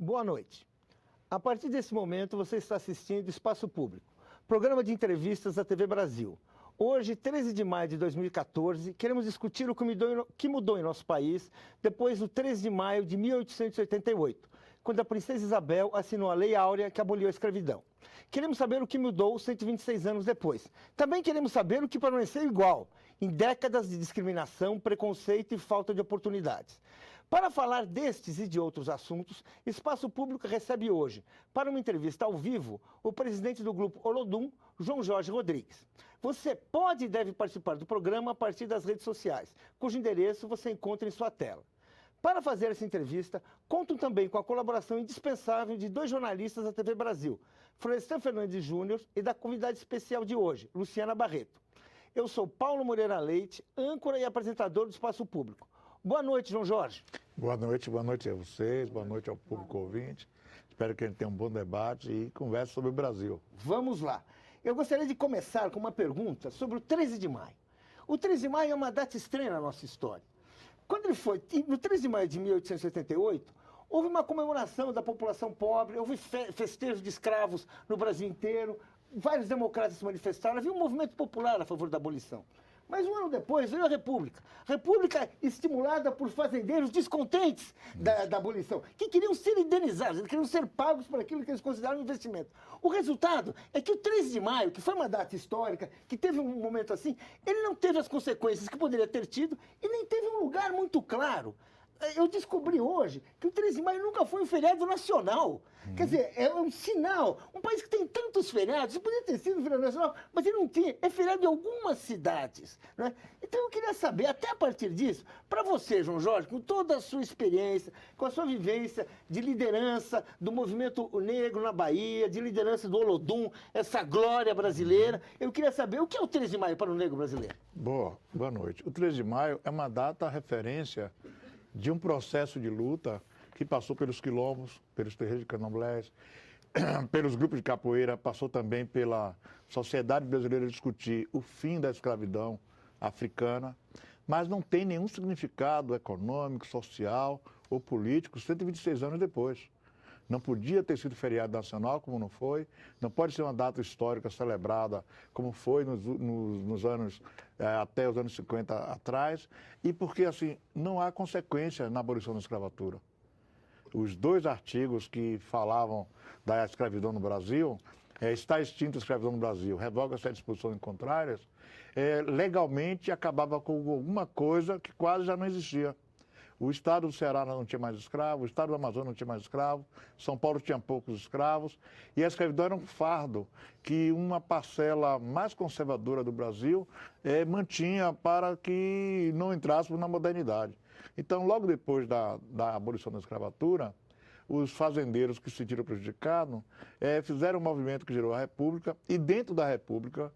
Boa noite. A partir desse momento, você está assistindo Espaço Público, programa de entrevistas da TV Brasil. Hoje, 13 de maio de 2014, queremos discutir o que mudou em nosso país depois do 13 de maio de 1888, quando a princesa Isabel assinou a Lei Áurea que aboliu a escravidão. Queremos saber o que mudou 126 anos depois. Também queremos saber o que permaneceu igual em décadas de discriminação, preconceito e falta de oportunidades. Para falar destes e de outros assuntos, Espaço Público recebe hoje, para uma entrevista ao vivo, o presidente do Grupo Olodum, João Jorge Rodrigues. Você pode e deve participar do programa a partir das redes sociais, cujo endereço você encontra em sua tela. Para fazer essa entrevista, contam também com a colaboração indispensável de dois jornalistas da TV Brasil, Florestan Fernandes Júnior e da convidada especial de hoje, Luciana Barreto. Eu sou Paulo Moreira Leite, âncora e apresentador do Espaço Público. Boa noite, João Jorge. Boa noite a vocês, boa noite ao público ouvinte. Espero que a gente tenha um bom debate e converse sobre o Brasil. Vamos lá. Eu gostaria de começar com uma pergunta sobre o 13 de maio. O 13 de maio é uma data estranha na nossa história. Quando ele foi, no 13 de maio de 1888, houve uma comemoração da população pobre, houve festejos de escravos no Brasil inteiro, vários democratas se manifestaram, havia um movimento popular a favor da abolição. Mas um ano depois veio a República. República estimulada por fazendeiros descontentes da abolição, que queriam ser indenizados, queriam ser pagos por aquilo que eles consideravam investimento. O resultado é que o 13 de maio, que foi uma data histórica, que teve um momento assim, ele não teve as consequências que poderia ter tido e nem teve um lugar muito claro. Eu descobri hoje que o 13 de maio nunca foi um feriado nacional. Quer dizer, é um sinal. Um país que tem tantos feriados, isso poderia ter sido um feriado nacional, mas ele não tinha. É feriado em algumas cidades. Né? Então eu queria saber, até a partir disso, para você, João Jorge, com toda a sua experiência, com a sua vivência de liderança do movimento negro na Bahia, de liderança do Olodum, essa glória brasileira, eu queria saber o que é o 13 de maio para o negro brasileiro. Boa noite. O 13 de maio é uma data referência de um processo de luta que passou pelos quilombos, pelos terreiros de candomblés, pelos grupos de capoeira, passou também pela sociedade brasileira a discutir o fim da escravidão africana, mas não tem nenhum significado econômico, social ou político 126 anos depois. Não podia ter sido feriado nacional, como não foi. Não pode ser uma data histórica celebrada, como foi nos anos, até os anos 50 atrás. E porque, assim, não há consequência na abolição da escravatura. Os dois artigos que falavam da escravidão no Brasil, está extinta a escravidão no Brasil, revoga-se as disposições contrárias, legalmente acabava com alguma coisa que quase já não existia. O estado do Ceará não tinha mais escravo, o estado do Amazonas não tinha mais escravo, São Paulo tinha poucos escravos, e a escravidão era um fardo que uma parcela mais conservadora do Brasil mantinha para que não entrássemos na modernidade. Então, logo depois da abolição da escravatura, os fazendeiros que se sentiram prejudicados fizeram um movimento que gerou a República, e dentro da República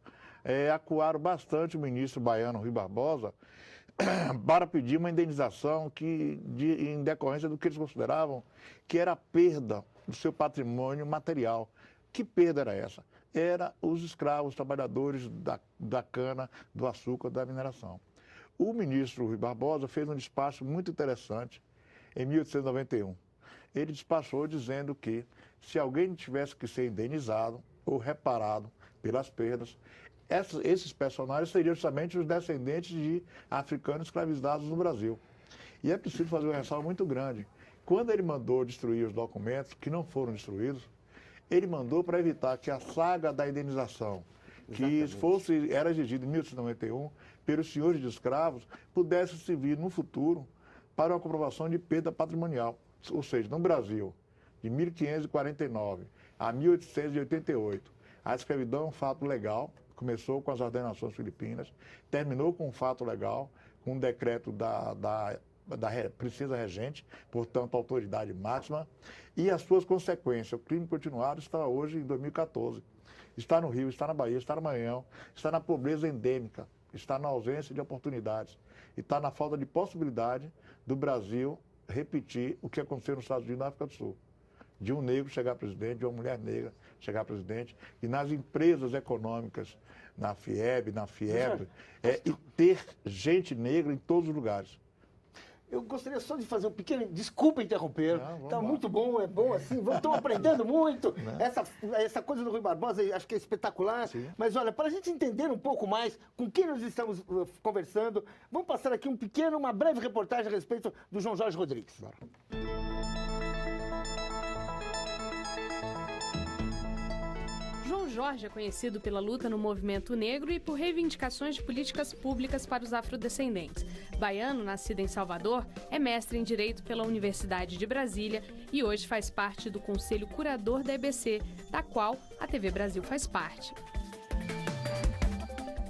acuaram bastante o ministro baiano Rui Barbosa, para pedir uma indenização em decorrência do que eles consideravam que era a perda do seu patrimônio material. Que perda era essa? Era os escravos, trabalhadores da cana, do açúcar, da mineração. O ministro Rui Barbosa fez um despacho muito interessante em 1891. Ele despachou dizendo que se alguém tivesse que ser indenizado ou reparado pelas perdas, esses personagens seriam justamente os descendentes de africanos escravizados no Brasil. E é preciso fazer uma ressalva muito grande. Quando ele mandou destruir os documentos, que não foram destruídos, ele mandou para evitar que a saga da indenização, que era exigida em 1891 pelos senhores de escravos, pudesse servir no futuro para uma comprovação de perda patrimonial. Ou seja, no Brasil, de 1549 a 1888, a escravidão é um fato legal. Começou com as ordenações filipinas, terminou com um fato legal, com um decreto da princesa regente, portanto, autoridade máxima, e as suas consequências. O crime continuado está hoje em 2014. Está no Rio, está na Bahia, está no Maranhão, está na pobreza endêmica, está na ausência de oportunidades, e está na falta de possibilidade do Brasil repetir o que aconteceu nos Estados Unidos e na África do Sul. De um negro chegar presidente, de uma mulher negra chegar presidente, e nas empresas econômicas, na FIEB, na FIEB, e ter gente negra em todos os lugares. Eu gostaria só de fazer um pequeno... Desculpa interromper. Está muito bom, é bom assim. Estão aprendendo muito. Essa coisa do Rui Barbosa, acho que é espetacular. Sim. Mas olha, para a gente entender um pouco mais com quem nós estamos conversando, vamos passar aqui uma breve reportagem a respeito do João Jorge Rodrigues. Bora. João Jorge é conhecido pela luta no movimento negro e por reivindicações de políticas públicas para os afrodescendentes. Baiano, nascido em Salvador, é mestre em Direito pela Universidade de Brasília e hoje faz parte do Conselho Curador da EBC, da qual a TV Brasil faz parte.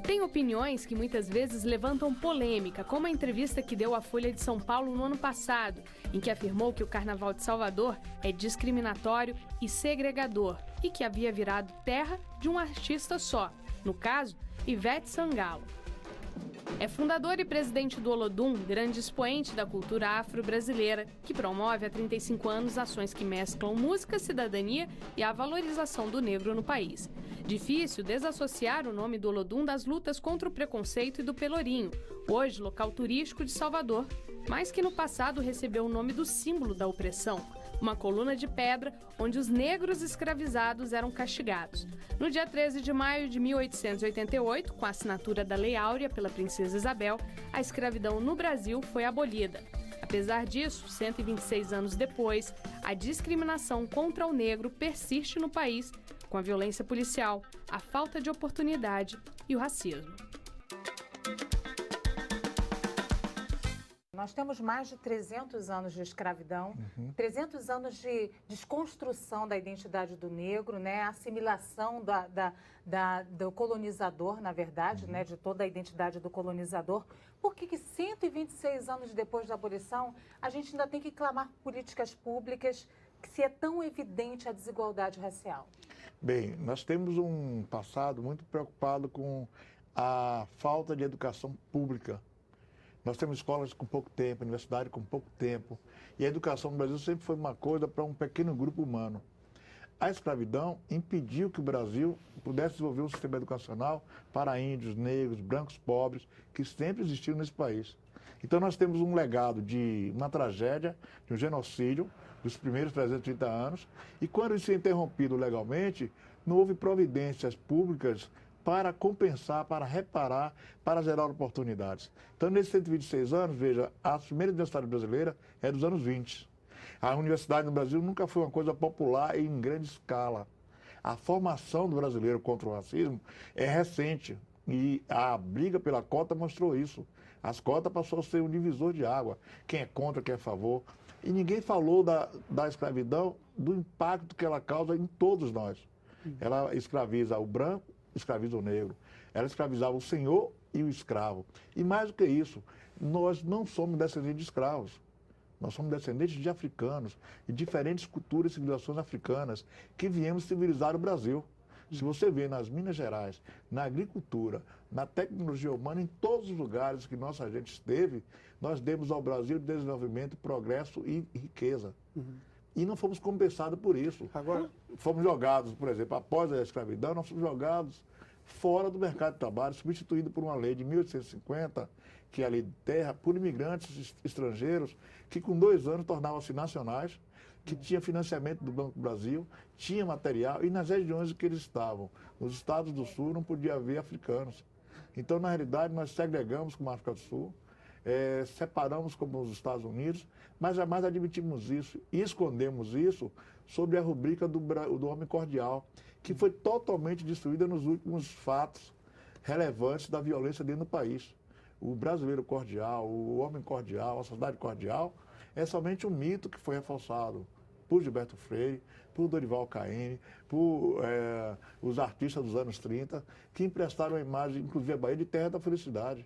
Tem opiniões que muitas vezes levantam polêmica, como a entrevista que deu à Folha de São Paulo no ano passado, em que afirmou que o Carnaval de Salvador é discriminatório e segregador e que havia virado terra de um artista só, no caso, Ivete Sangalo. É fundador e presidente do Olodum, grande expoente da cultura afro-brasileira, que promove há 35 anos ações que mesclam música, cidadania e a valorização do negro no país. Difícil desassociar o nome do Olodum das lutas contra o preconceito e do Pelourinho, hoje local turístico de Salvador, mas que no passado recebeu o nome do símbolo da opressão, uma coluna de pedra onde os negros escravizados eram castigados. No dia 13 de maio de 1888, com a assinatura da Lei Áurea pela Princesa Isabel, a escravidão no Brasil foi abolida. Apesar disso, 126 anos depois, a discriminação contra o negro persiste no país, com a violência policial, a falta de oportunidade e o racismo. Nós temos mais de 300 anos de escravidão, 300 anos de desconstrução da identidade do negro, né? A assimilação do colonizador, na verdade, né? De toda a identidade do colonizador. Por que 126 anos depois da abolição, a gente ainda tem que clamar políticas públicas se é tão evidente a desigualdade racial? Bem, nós temos um passado muito preocupado com a falta de educação pública. Nós temos escolas com pouco tempo, universidade com pouco tempo. E a educação no Brasil sempre foi uma coisa para um pequeno grupo humano. A escravidão impediu que o Brasil pudesse desenvolver um sistema educacional para índios, negros, brancos, pobres, que sempre existiu nesse país. Então nós temos um legado de uma tragédia, de um genocídio, dos primeiros 330 anos. E quando isso é interrompido legalmente, não houve providências públicas para compensar, para reparar, para gerar oportunidades. Então, nesses 126 anos, veja, a primeira universidade brasileira é dos anos 20. A universidade no Brasil nunca foi uma coisa popular e em grande escala. A formação do brasileiro contra o racismo é recente e a briga pela cota mostrou isso. As cotas passou a ser um divisor de água. Quem é contra, quem é a favor. E ninguém falou da escravidão, do impacto que ela causa em todos nós. Ela escraviza o branco, escraviza o negro. Ela escravizava o senhor e o escravo. E mais do que isso, nós não somos descendentes de escravos. Nós somos descendentes de africanos, de diferentes culturas e civilizações africanas que viemos civilizar o Brasil. Se você vê nas Minas Gerais, na agricultura, na tecnologia humana, em todos os lugares que nossa gente esteve, nós demos ao Brasil desenvolvimento, progresso e riqueza. E não fomos compensados por isso. Agora, fomos jogados, por exemplo, após a escravidão, nós fomos jogados fora do mercado de trabalho, substituído por uma lei de 1850, que é a lei de terra, por imigrantes estrangeiros, que com 2 anos tornavam-se nacionais, que tinha financiamento do Banco do Brasil, tinha material, e nas regiões em que eles estavam, nos estados do Sul, não podia haver africanos. Então, na realidade, nós segregamos como a África do Sul, separamos como os Estados Unidos, mas jamais admitimos isso e escondemos isso sob a rubrica do homem cordial, que foi totalmente destruída nos últimos fatos relevantes da violência dentro do país. O brasileiro cordial, o homem cordial, a sociedade cordial, é somente um mito que foi reforçado por Gilberto Freire, por Dorival Caymmi, por os artistas dos anos 30, que emprestaram a imagem, inclusive a Bahia, de terra da felicidade.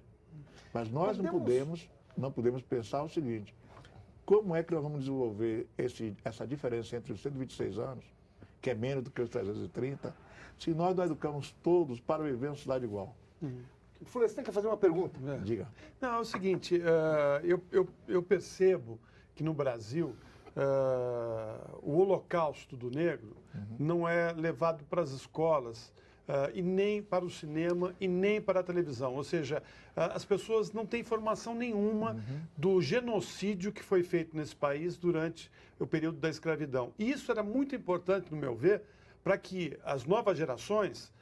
Mas nós não podemos pensar o seguinte: como é que nós vamos desenvolver essa diferença entre os 126 anos, que é menos do que os 330, se nós não educamos todos para viver uma sociedade igual? Fulano, você tem que fazer uma pergunta. Diga. Não, é o seguinte, eu percebo que no Brasil o holocausto do negro não é levado para as escolas e nem para o cinema e nem para a televisão. Ou seja, as pessoas não têm informação nenhuma do genocídio que foi feito nesse país durante o período da escravidão. E isso era muito importante, no meu ver, para que as novas gerações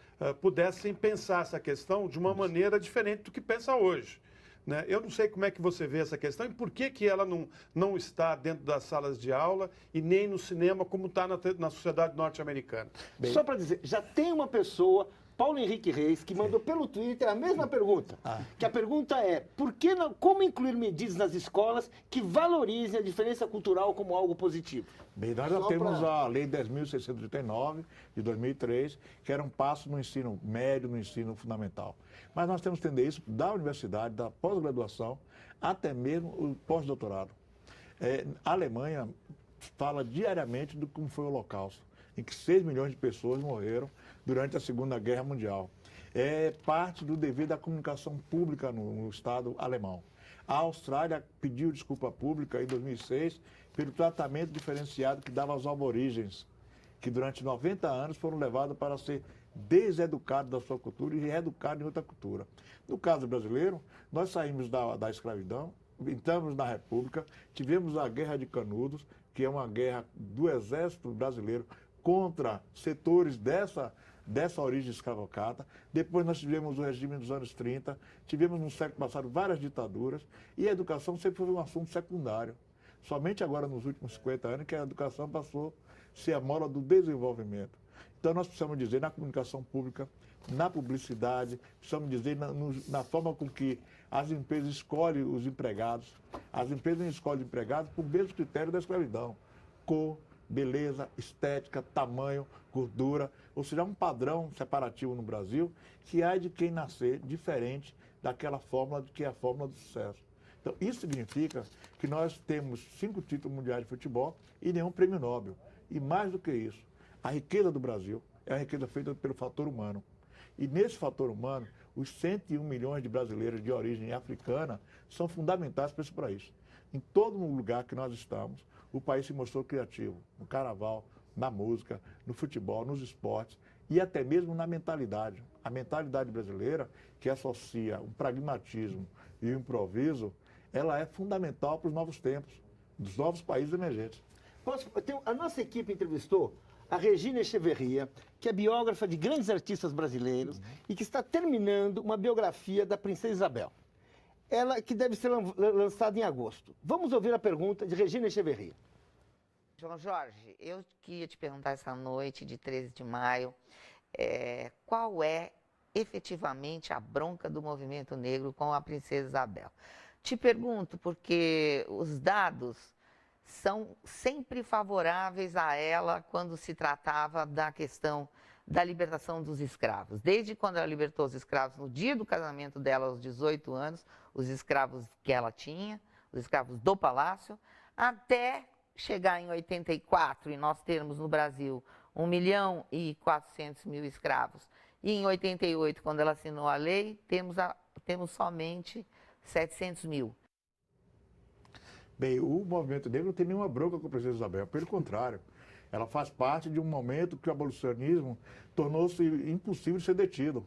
pudessem pensar essa questão de uma maneira diferente do que pensa hoje. Né? Eu não sei como é que você vê essa questão e por que ela não está dentro das salas de aula e nem no cinema como está na sociedade norte-americana. Só para dizer, já tem uma pessoa, Paulo Henrique Reis, que mandou pelo Twitter a mesma pergunta. Que a pergunta é, como incluir medidas nas escolas que valorizem a diferença cultural como algo positivo? Bem, nós já temos a Lei 10.639, de 2003, que era um passo no ensino médio, no ensino fundamental. Mas nós temos que entender isso da universidade, da pós-graduação, até mesmo o pós-doutorado. A Alemanha fala diariamente do como foi o Holocausto, em que 6 milhões de pessoas morreram durante a Segunda Guerra Mundial. É parte do dever da comunicação pública no Estado alemão. A Austrália pediu desculpa pública em 2006 pelo tratamento diferenciado que dava aos aborígenes, que durante 90 anos foram levados para ser deseducados da sua cultura e reeducados em outra cultura. No caso brasileiro, nós saímos da escravidão, entramos na República, tivemos a Guerra de Canudos, que é uma guerra do Exército Brasileiro contra setores dessa origem escravocrata. Depois nós tivemos o regime dos anos 30, tivemos no século passado várias ditaduras e a educação sempre foi um assunto secundário. Somente agora, nos últimos 50 anos, que a educação passou a ser a mola do desenvolvimento. Então nós precisamos dizer na comunicação pública, na publicidade, precisamos dizer na forma com que as empresas escolhem os empregados. As empresas não escolhem empregados por mesmo critério da escravidão. Cor, beleza, estética, tamanho, gordura, ou seja, um padrão separativo no Brasil que há de quem nascer diferente daquela fórmula que é a fórmula do sucesso. Então, isso significa que nós temos 5 títulos mundiais de futebol e nenhum prêmio Nobel. E mais do que isso, a riqueza do Brasil é a riqueza feita pelo fator humano. E nesse fator humano, os 101 milhões de brasileiros de origem africana são fundamentais para isso. Em todo lugar que nós estamos, o país se mostrou criativo, no carnaval, na música, no futebol, nos esportes e até mesmo na mentalidade. A mentalidade brasileira, que associa o pragmatismo e o improviso, ela é fundamental para os novos tempos, dos novos países emergentes. A nossa equipe entrevistou a Regina Echeverria, que é biógrafa de grandes artistas brasileiros e que está terminando uma biografia da Princesa Isabel. Ela que deve ser lançada em agosto. Vamos ouvir a pergunta de Regina Echeverria. João Jorge, eu queria te perguntar essa noite de 13 de maio, qual é efetivamente a bronca do movimento negro com a Princesa Isabel? Te pergunto porque os dados são sempre favoráveis a ela quando se tratava da questão da libertação dos escravos. Desde quando ela libertou os escravos, no dia do casamento dela, aos 18 anos, os escravos que ela tinha, os escravos do palácio, até chegar em 84 e nós termos no Brasil 1.400.000 escravos. E em 88, quando ela assinou a lei, temos somente 700 mil. Bem, o movimento negro não tem nenhuma bronca com a Princesa Isabel, pelo contrário. Ela faz parte de um momento que o abolicionismo tornou-se impossível de ser detido.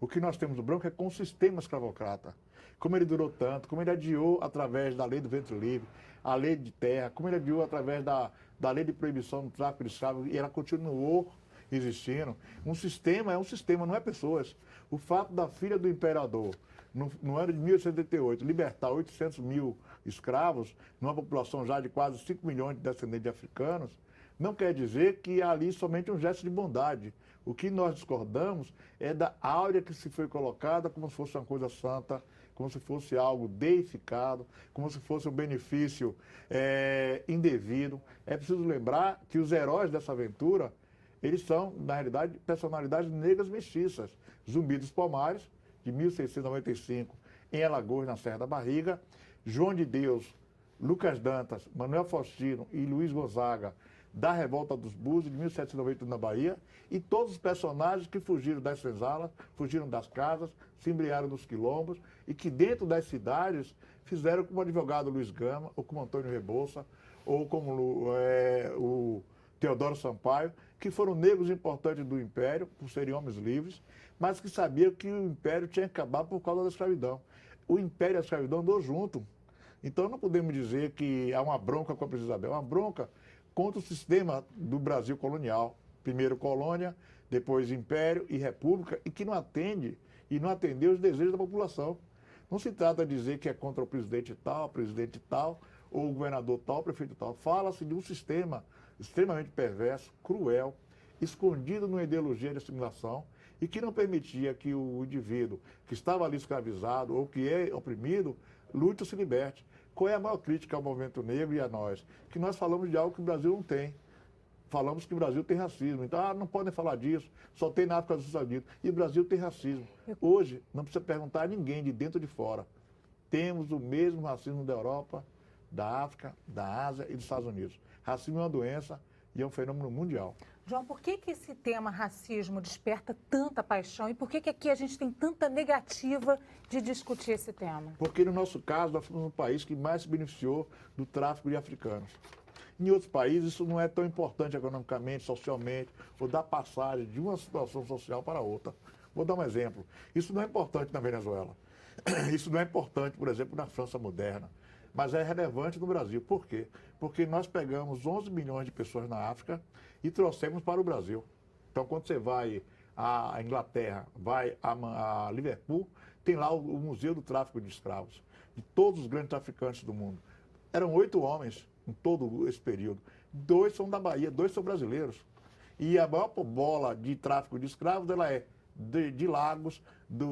O que nós temos bronca é com o sistema escravocrata. Como ele durou tanto, como ele adiou através da lei do ventre livre, a lei de terra, como ele adiou através da lei de proibição do tráfico de escravos, e ela continuou existindo. Um sistema é um sistema, não é pessoas. O fato da filha do imperador, no ano de 1888, libertar 800 mil escravos, numa população já de quase 5 milhões de descendentes de africanos, não quer dizer que há ali somente um gesto de bondade. O que nós discordamos é da áurea que se foi colocada como se fosse uma coisa santa, como se fosse algo deificado, como se fosse um benefício indevido. É preciso lembrar que os heróis dessa aventura, eles são, na realidade, personalidades negras mestiças. Zumbi dos Palmares, de 1695, em Alagoas, na Serra da Barriga, João de Deus, Lucas Dantas, Manuel Faustino e Luiz Gonzaga, da Revolta dos Búzios, de 1791, na Bahia, e todos os personagens que fugiram das senzalas, fugiram das casas, se embriaram nos quilombos, e que dentro das cidades fizeram como o advogado Luiz Gama, ou como Antônio Rebouça, ou como o Teodoro Sampaio, que foram negros importantes do Império, por serem homens livres, mas que sabiam que o Império tinha que acabar por causa da escravidão. O Império e a escravidão andou junto. Então não podemos dizer que há uma bronca com a Princesa Isabel, é uma bronca contra o sistema do Brasil colonial. Primeiro colônia, depois Império e República, e que não atende e não atendeu os desejos da população. Não se trata de dizer que é contra o presidente tal, ou o governador tal, o prefeito tal. Fala-se de um sistema extremamente perverso, cruel, escondido numa ideologia de assimilação e que não permitia que o indivíduo que estava ali escravizado ou que é oprimido lute ou se liberte. Qual é a maior crítica ao movimento negro e a nós? Que nós falamos de algo que o Brasil não tem. Falamos que o Brasil tem racismo. Então, não podem falar disso, só tem na África dos Estados Unidos. E o Brasil tem racismo. Hoje, não precisa perguntar a ninguém, de dentro ou de fora. Temos o mesmo racismo da Europa, da África, da Ásia e dos Estados Unidos. Racismo é uma doença e é um fenômeno mundial. João, por que esse tema racismo desperta tanta paixão e por que aqui a gente tem tanta negativa de discutir esse tema? Porque no nosso caso, nós fomos um país que mais se beneficiou do tráfico de africanos. Em outros países, isso não é tão importante economicamente, socialmente, ou da passagem de uma situação social para outra. Vou dar um exemplo. Isso não é importante na Venezuela. Isso não é importante, por exemplo, na França moderna. Mas é relevante no Brasil. Por quê? Porque nós pegamos 11 milhões de pessoas na África e trouxemos para o Brasil. Então, quando você vai à Inglaterra, vai a Liverpool, tem lá o Museu do Tráfico de Escravos, de todos os grandes traficantes do mundo. Eram 8 homens em todo esse período. 2 são da Bahia, 2 são brasileiros. E a maior bola de tráfico de escravos, ela é de Lagos,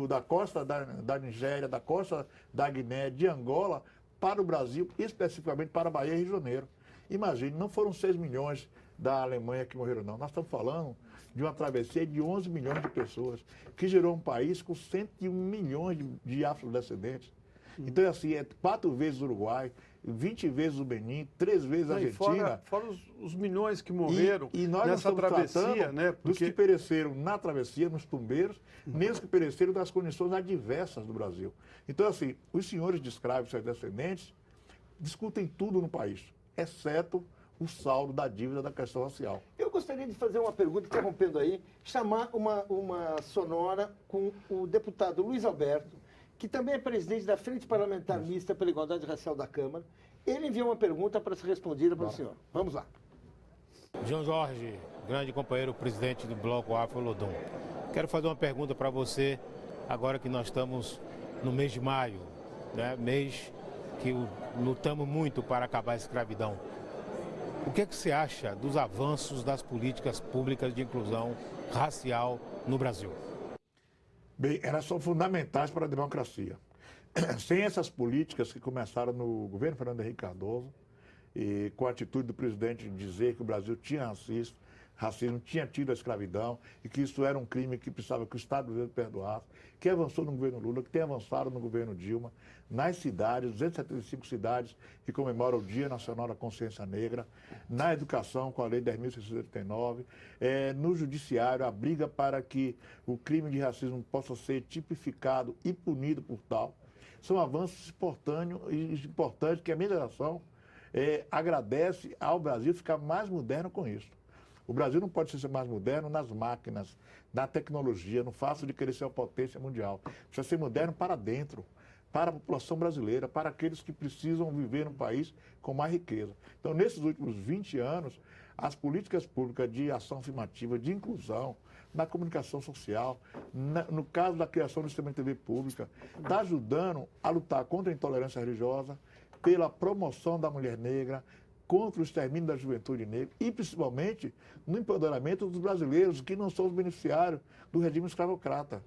da costa da Nigéria, da costa da Guiné, de Angola, para o Brasil, especificamente para a Bahia e Rio de Janeiro. Imagine, não foram 6 milhões da Alemanha que morreram, não. Nós estamos falando de uma travessia de 11 milhões de pessoas, que gerou um país com 101 milhões de afrodescendentes. Então, assim, é 4 vezes o Uruguai, 20 vezes o Benin, 3 vezes a Argentina. Fora os milhões que morreram e nós nessa travessia, né? Dos que pereceram na travessia, nos tumbeiros, nem os que pereceram das condições adversas do Brasil. Então, assim, os senhores de escravos e seus descendentes discutem tudo no país, exceto o saldo da dívida da questão racial. Eu gostaria de fazer uma pergunta, interrompendo aí, chamar uma sonora com o deputado Luiz Alberto, que também é presidente da Frente Parlamentar Mista pela Igualdade Racial da Câmara. Ele enviou uma pergunta para ser respondida pelo senhor. Vamos lá. João Jorge, grande companheiro presidente do Bloco Afro-Lodum. Quero fazer uma pergunta para você, agora que nós estamos no mês de maio, né? Mês que lutamos muito para acabar a escravidão. O que é que você acha dos avanços das políticas públicas de inclusão racial no Brasil? Bem, elas são fundamentais para a democracia. Sem essas políticas que começaram no governo Fernando Henrique Cardoso, e com a atitude do presidente de dizer que o Brasil tinha racismo, tinha tido a escravidão, e que isso era um crime que precisava que o Estado brasileiro perdoasse, que avançou no governo Lula, que tem avançado no governo Dilma, nas cidades, 275 cidades que comemoram o Dia Nacional da Consciência Negra, na educação com a Lei 10.689, no judiciário, a briga para que o crime de racismo possa ser tipificado e punido por tal. São avanços importantes que a minha geração agradece ao Brasil ficar mais moderno com isso. O Brasil não pode ser mais moderno nas máquinas, na tecnologia, no fato de querer ser uma potência mundial. Precisa ser moderno para dentro, para a população brasileira, para aqueles que precisam viver num país com mais riqueza. Então, nesses últimos 20 anos, as políticas públicas de ação afirmativa, de inclusão, na comunicação social, no caso da criação do sistema de TV pública, está ajudando a lutar contra a intolerância religiosa, pela promoção da mulher negra, contra o extermínio da juventude negra e, principalmente, no empoderamento dos brasileiros que não são os beneficiários do regime escravocrata.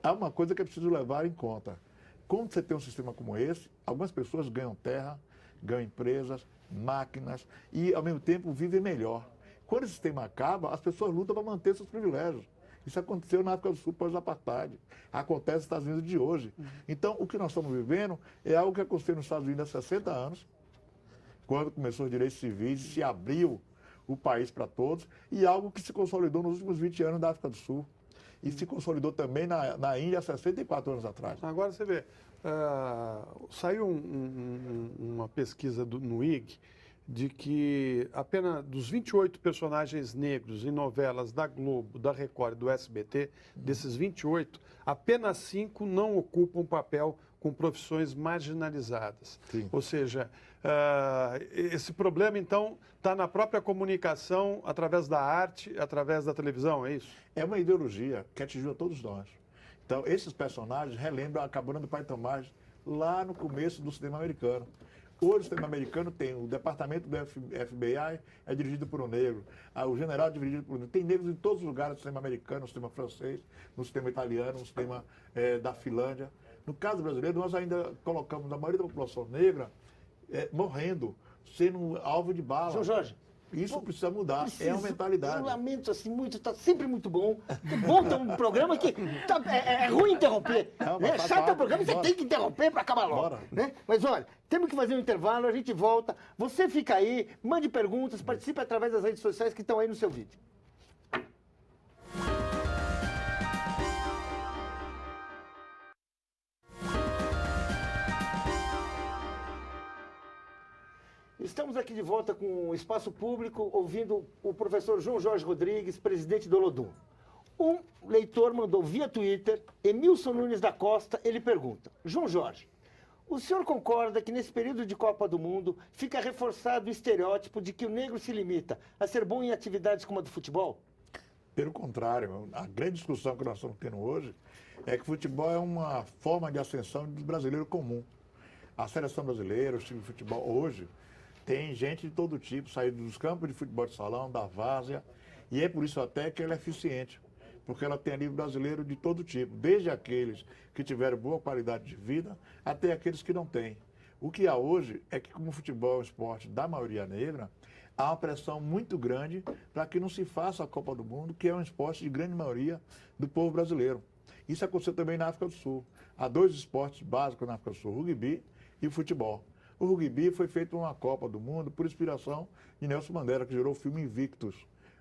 Há uma coisa que é preciso levar em conta. Quando você tem um sistema como esse, algumas pessoas ganham terra, ganham empresas, máquinas e, ao mesmo tempo, vivem melhor. Quando esse sistema acaba, as pessoas lutam para manter seus privilégios. Isso aconteceu na África do Sul pós-apartheid. Acontece nos Estados Unidos de hoje. Então, o que nós estamos vivendo é algo que aconteceu nos Estados Unidos há 60 anos, quando começou os direitos civis, se abriu o país para todos, e algo que se consolidou nos últimos 20 anos da África do Sul. E se consolidou também na Índia há 64 anos atrás. Agora você vê, saiu uma pesquisa no IG, de que apenas dos 28 personagens negros em novelas da Globo, da Record e do SBT, desses 28, apenas 5 não ocupam papel com profissões marginalizadas. Sim. Ou seja, esse problema, então, está na própria comunicação, através da arte, através da televisão, é isso? É uma ideologia que atingiu a todos nós. Então, esses personagens relembram a cabana do Pai Tomás lá no começo do cinema americano. Hoje o cinema americano tem o departamento do FBI, é dirigido por um negro, o general é dirigido por um negro. Tem negros em todos os lugares do cinema americano, no cinema francês, no cinema italiano, no cinema da Finlândia. No caso brasileiro, nós ainda colocamos a maioria da população negra morrendo, sendo alvo de bala. João Jorge. Isso precisa mudar, é uma mentalidade. Eu lamento assim muito, está sempre muito bom. Bom ter um programa que é ruim interromper. Não, É faz chato o parte, programa, você bora. tem que interromper para acabar logo. Bora. Né? Mas olha, temos que fazer um intervalo, a gente volta. Você fica aí, mande perguntas, participe através das redes sociais que estão aí no seu vídeo. Estamos aqui de volta com o Espaço Público, ouvindo o professor João Jorge Rodrigues, presidente do Olodum. Um leitor mandou via Twitter, Emilson Nunes da Costa, ele pergunta: João Jorge, o senhor concorda que nesse período de Copa do Mundo fica reforçado o estereótipo de que o negro se limita a ser bom em atividades como a do futebol? Pelo contrário, a grande discussão que nós estamos tendo hoje é que o futebol é uma forma de ascensão do brasileiro comum. A seleção brasileira, os times de futebol hoje, tem gente de todo tipo, saindo dos campos de futebol de salão, da várzea, e é por isso até que ela é eficiente, porque ela tem ali brasileiro de todo tipo, desde aqueles que tiveram boa qualidade de vida, até aqueles que não têm. O que há hoje é que, como o futebol é um esporte da maioria negra, há uma pressão muito grande para que não se faça a Copa do Mundo, que é um esporte de grande maioria do povo brasileiro. Isso aconteceu também na África do Sul. Há 2 esportes básicos na África do Sul, o rugby e o futebol. O rugby foi feito uma Copa do Mundo por inspiração de Nelson Mandela, que gerou o filme Invictus,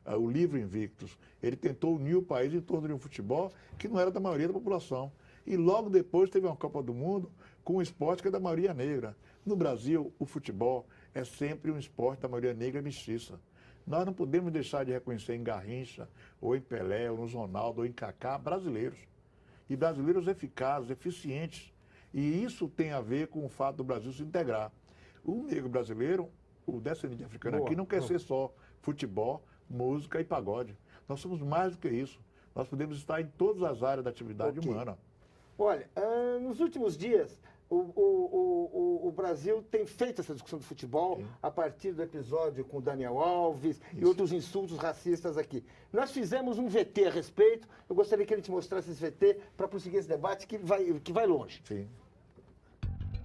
o livro Invictus. Ele tentou unir o país em torno de um futebol que não era da maioria da população. E logo depois teve uma Copa do Mundo com um esporte que é da maioria negra. No Brasil, o futebol é sempre um esporte da maioria negra mestiça. Nós não podemos deixar de reconhecer em Garrincha, ou em Pelé, ou no Ronaldo, ou em Kaká, brasileiros. E brasileiros eficazes, eficientes. E isso tem a ver com o fato do Brasil se integrar. O negro brasileiro, o descendente africano aqui, não quer ser só futebol, música e pagode. Nós somos mais do que isso. Nós podemos estar em todas as áreas da atividade humana. Olha, nos últimos dias, o Brasil tem feito essa discussão do futebol a partir do episódio com o Daniel Alves e outros insultos racistas aqui. Nós fizemos um VT a respeito. Eu gostaria que ele te mostrasse esse VT para prosseguir esse debate que vai longe. Sim.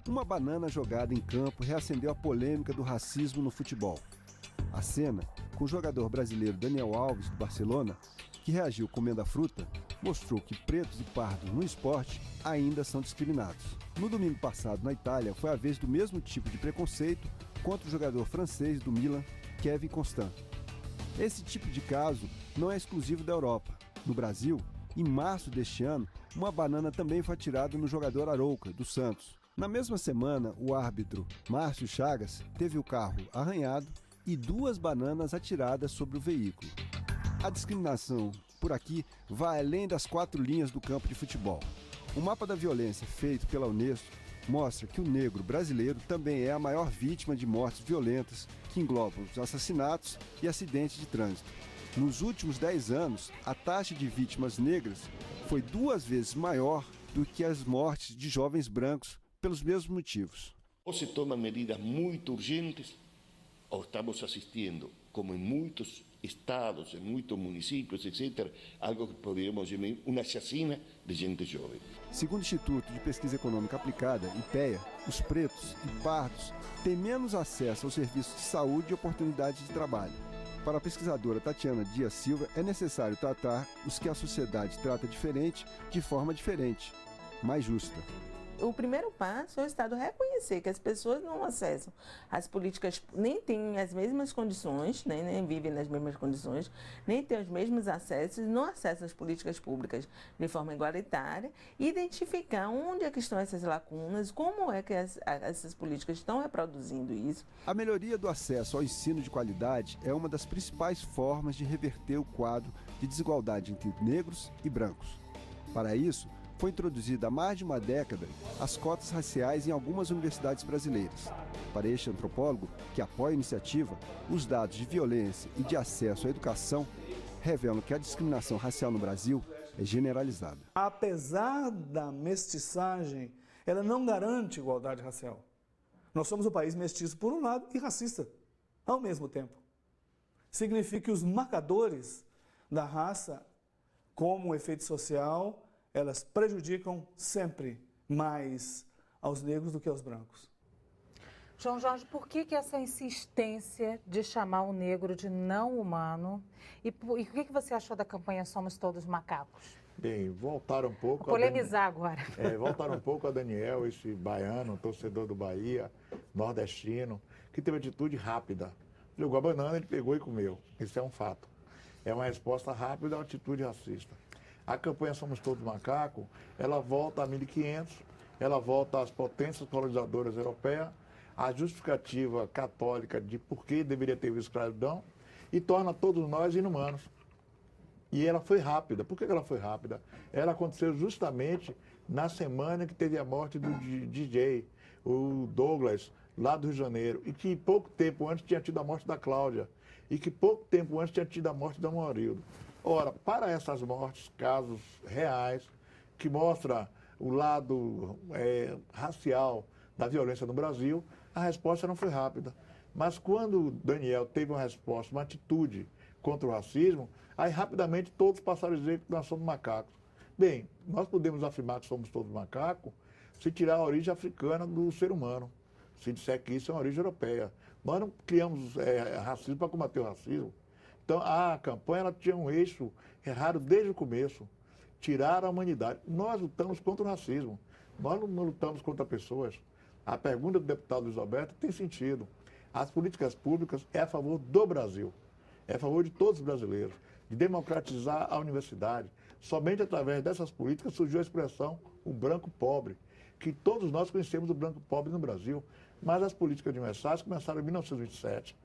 Uma banana jogada em campo reacendeu a polêmica do racismo no futebol. A cena, com o jogador brasileiro Daniel Alves, do Barcelona, que reagiu comendo a fruta, mostrou que pretos e pardos no esporte ainda são discriminados. No domingo passado, na Itália, foi a vez do mesmo tipo de preconceito contra o jogador francês do Milan, Kevin Constant. Esse tipo de caso não é exclusivo da Europa. No Brasil, em março deste ano, uma banana também foi atirada no jogador Arouca, do Santos. Na mesma semana, o árbitro Márcio Chagas teve o carro arranhado e 2 bananas atiradas sobre o veículo. A discriminação por aqui vai além das 4 linhas do campo de futebol. O mapa da violência feito pela Unesco mostra que o negro brasileiro também é a maior vítima de mortes violentas, que englobam os assassinatos e acidentes de trânsito. Nos últimos 10 anos, a taxa de vítimas negras foi 2 vezes maior do que as mortes de jovens brancos pelos mesmos motivos. Ou se tomam medidas muito urgentes, ou estamos assistindo, como em muitos estados, em muitos municípios, etc., algo que poderíamos chamar uma chacina de gente jovem. Segundo o Instituto de Pesquisa Econômica Aplicada, IPEA, os pretos e pardos têm menos acesso aos serviços de saúde e oportunidades de trabalho. Para a pesquisadora Tatiana Dias Silva, é necessário tratar os que a sociedade trata diferente de forma diferente, mais justa. o primeiro passo é o Estado reconhecer que as pessoas não acessam as políticas, nem têm as mesmas condições, nem vivem nas mesmas condições, nem têm os mesmos acessos, não acessam as políticas públicas de forma igualitária, e identificar onde é que estão essas lacunas, como é que essas políticas estão reproduzindo isso. A melhoria do acesso ao ensino de qualidade é uma das principais formas de reverter o quadro de desigualdade entre negros e brancos. Para isso, foi introduzida há mais de uma década as cotas raciais em algumas universidades brasileiras. Para este antropólogo, que apoia a iniciativa, os dados de violência e de acesso à educação revelam que a discriminação racial no Brasil é generalizada. Apesar da mestiçagem, ela não garante igualdade racial. Nós somos um país mestiço por um lado e racista ao mesmo tempo. Significa que os marcadores da raça, como efeito social, elas prejudicam sempre mais aos negros do que aos brancos. João Jorge, por que essa insistência de chamar o negro de não humano? E o que você achou da campanha Somos Todos Macacos? Bem, voltaram um pouco... Vou polemizar agora. Voltaram um pouco a Daniel, esse baiano, torcedor do Bahia, nordestino, que teve atitude rápida. Jogou a banana, ele pegou e comeu. Isso é um fato. É uma resposta rápida a uma atitude racista. A campanha Somos Todos Macaco, ela volta a 1500, ela volta às potências colonizadoras europeias, a justificativa católica de por que deveria ter escravidão e torna todos nós inumanos. E ela foi rápida. Por que ela foi rápida? Ela aconteceu justamente na semana que teve a morte do DJ, o Douglas, lá do Rio de Janeiro, e que pouco tempo antes tinha tido a morte da Cláudia, e que pouco tempo antes tinha tido a morte da Amarildo. Ora, para essas mortes, casos reais, que mostra o lado racial da violência no Brasil, a resposta não foi rápida. Mas quando Daniel teve uma resposta, uma atitude contra o racismo, aí rapidamente todos passaram a dizer que nós somos macacos. Bem, nós podemos afirmar que somos todos macacos se tirar a origem africana do ser humano, se disser que isso é uma origem europeia. Nós não criamos racismo para combater o racismo. Então, a campanha ela tinha um eixo errado desde o começo, tirar a humanidade. Nós lutamos contra o racismo, nós não lutamos contra pessoas. A pergunta do deputado Luiz Alberto tem sentido. As políticas públicas é a favor do Brasil, é a favor de todos os brasileiros, de democratizar a universidade. Somente através dessas políticas surgiu a expressão o branco pobre, que todos nós conhecemos o branco pobre no Brasil, mas as políticas universais começaram em 1927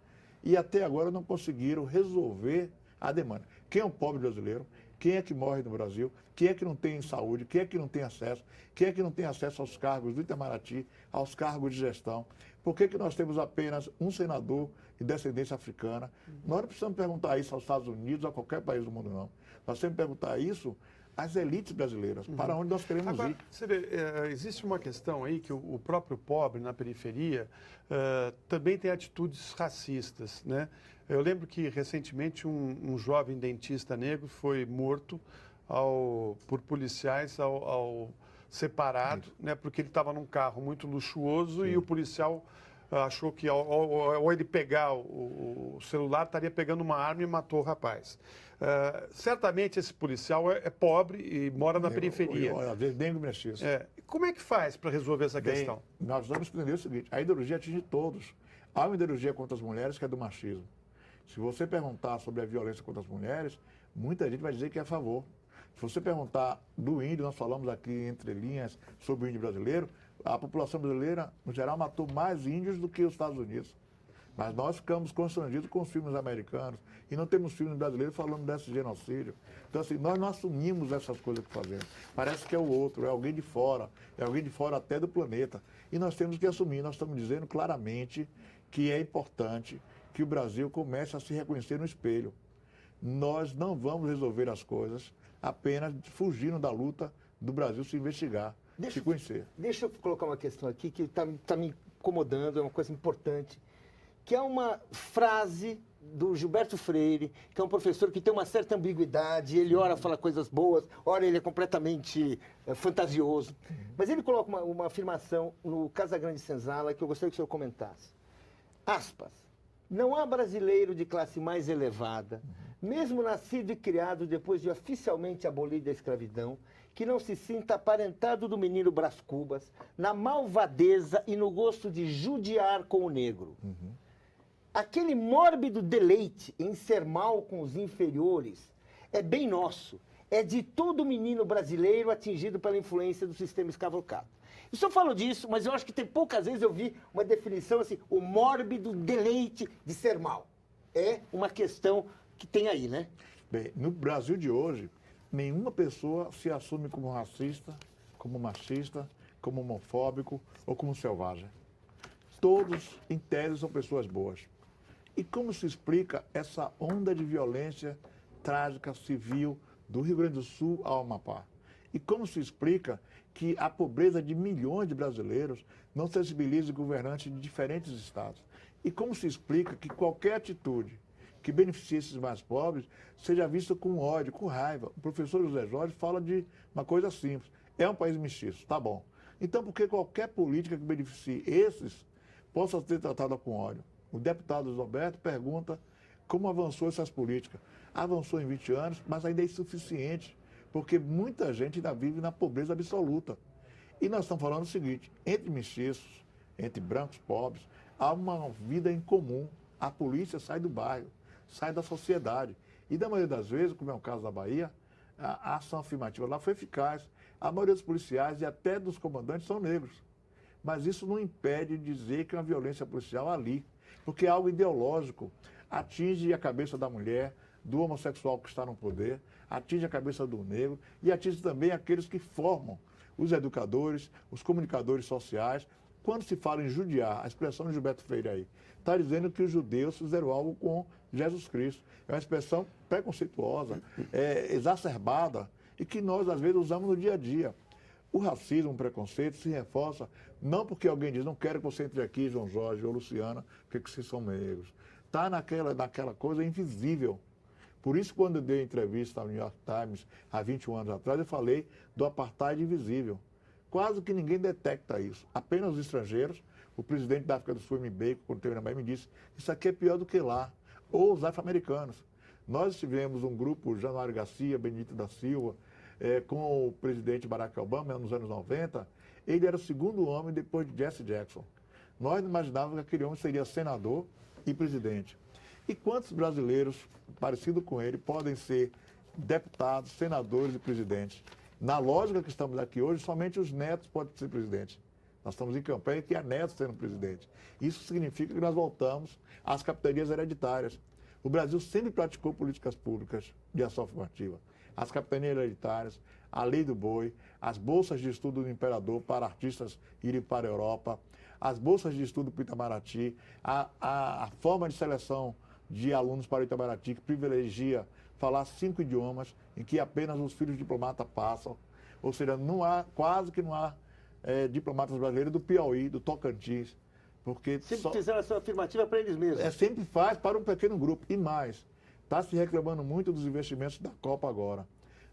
e até agora não conseguiram resolver a demanda. Quem é o pobre brasileiro? Quem é que morre no Brasil? Quem é que não tem saúde? Quem é que não tem acesso? Quem é que não tem acesso aos cargos do Itamaraty, aos cargos de gestão? Por que nós temos apenas um senador de descendência africana? Nós não precisamos perguntar isso aos Estados Unidos ou a qualquer país do mundo, não. Nós temos que perguntar isso às elites brasileiras, para onde nós queremos Agora, ir. Você vê, existe uma questão aí que o próprio pobre na periferia também tem atitudes racistas, né? Eu lembro que recentemente um jovem dentista negro foi morto por policiais ao separado, né? Porque ele estava num carro muito luxuoso. Sim. E o policial achou que ao ele pegar o celular estaria pegando uma arma e matou o rapaz. Certamente esse policial é pobre e mora na periferia. Às vezes negro mestiço. Como é que faz para resolver essa questão? Nós vamos entender o seguinte, a ideologia atinge todos. Há uma ideologia contra as mulheres que é do machismo. Se você perguntar sobre a violência contra as mulheres, muita gente vai dizer que é a favor. Se você perguntar do índio, nós falamos aqui entre linhas sobre o índio brasileiro, a população brasileira, no geral, matou mais índios do que os Estados Unidos. Mas nós ficamos constrangidos com os filmes americanos e não temos filmes brasileiros falando desse genocídio. Então, assim, nós não assumimos essas coisas que fazemos. Parece que é o outro, é alguém de fora até do planeta. E nós temos que assumir, nós estamos dizendo claramente que é importante que o Brasil comece a se reconhecer no espelho. Nós não vamos resolver as coisas apenas fugindo da luta do Brasil se investigar, se conhecer. Deixa eu colocar uma questão aqui que está me incomodando, é uma coisa importante, que é uma frase do Gilberto Freire, que é um professor que tem uma certa ambiguidade, ele ora fala coisas boas, ora ele é completamente fantasioso. Mas ele coloca uma afirmação no Casagrande Senzala que eu gostaria que o senhor comentasse. Aspas. Não há brasileiro de classe mais elevada, mesmo nascido e criado depois de oficialmente abolida a escravidão, que não se sinta aparentado do menino Brás Cubas, na malvadeza e no gosto de judiar com o negro. Aquele mórbido deleite em ser mal com os inferiores é bem nosso, é de todo menino brasileiro atingido pela influência do sistema escravocrata. Eu só falo disso, mas eu acho que tem poucas vezes eu vi uma definição assim, o mórbido deleite de ser mal. É uma questão que tem aí, né? Bem, no Brasil de hoje, nenhuma pessoa se assume como racista, como machista, como homofóbico ou como selvagem. Todos, em tese, são pessoas boas. E como se explica essa onda de violência trágica civil do Rio Grande do Sul ao Amapá? E como se explica que a pobreza de milhões de brasileiros não sensibiliza governantes de diferentes estados? E como se explica que qualquer atitude que beneficie esses mais pobres seja vista com ódio, com raiva? O professor José Jorge fala de uma coisa simples: é um país mestiço, tá bom. Então, por que qualquer política que beneficie esses possa ser tratada com ódio? O deputado Roberto pergunta como avançou essas políticas. Avançou em 20 anos, mas ainda é insuficiente, porque muita gente ainda vive na pobreza absoluta. E nós estamos falando o seguinte: entre mestiços, entre brancos pobres, há uma vida em comum. A polícia sai do bairro, sai da sociedade. E da maioria das vezes, como é o caso da Bahia, a ação afirmativa lá foi eficaz. A maioria dos policiais e até dos comandantes são negros. Mas isso não impede de dizer que é uma violência policial ali, porque é algo ideológico. Atinge a cabeça da mulher, do homossexual que está no poder, atinge a cabeça do negro e atinge também aqueles que formam os educadores, os comunicadores sociais. Quando se fala em judiar, a expressão de Gilberto Freire aí, está dizendo que os judeus fizeram algo com Jesus Cristo. É uma expressão preconceituosa, exacerbada, e que nós, às vezes, usamos no dia a dia. O racismo, o preconceito se reforça, não porque alguém diz, não quero que você entre aqui, João Jorge ou Luciana, porque vocês são negros. Está naquela coisa invisível. Por isso, quando eu dei entrevista ao New York Times, há 21 anos atrás, eu falei do apartheid invisível. Quase que ninguém detecta isso. Apenas os estrangeiros. O presidente da África do Sul, Mbeki, quando esteve na Bahia, me disse: isso aqui é pior do que lá. Ou os afro-americanos. Nós tivemos um grupo, Januário Garcia, Benedito da Silva, com o presidente Barack Obama, nos anos 90. Ele era o segundo homem depois de Jesse Jackson. Nós não imaginávamos que aquele homem seria senador e presidente. E quantos brasileiros, parecidos com ele, podem ser deputados, senadores e presidentes? Na lógica que estamos aqui hoje, somente os netos podem ser presidentes. Nós estamos em campanha que há netos sendo presidente. Isso significa que nós voltamos às capitanias hereditárias. O Brasil sempre praticou políticas públicas de ação afirmativa. As capitanias hereditárias, a lei do boi, as bolsas de estudo do imperador para artistas irem para a Europa, as bolsas de estudo para o Itamaraty, a forma de seleção de alunos para o Itamaraty, que privilegia falar 5 idiomas, em que apenas os filhos de diplomata passam. Ou seja, quase que não há diplomatas brasileiros do Piauí, do Tocantins. Porque sempre fizeram ação afirmativa para eles mesmos. Sempre faz para um pequeno grupo. E mais, está se reclamando muito dos investimentos da Copa agora.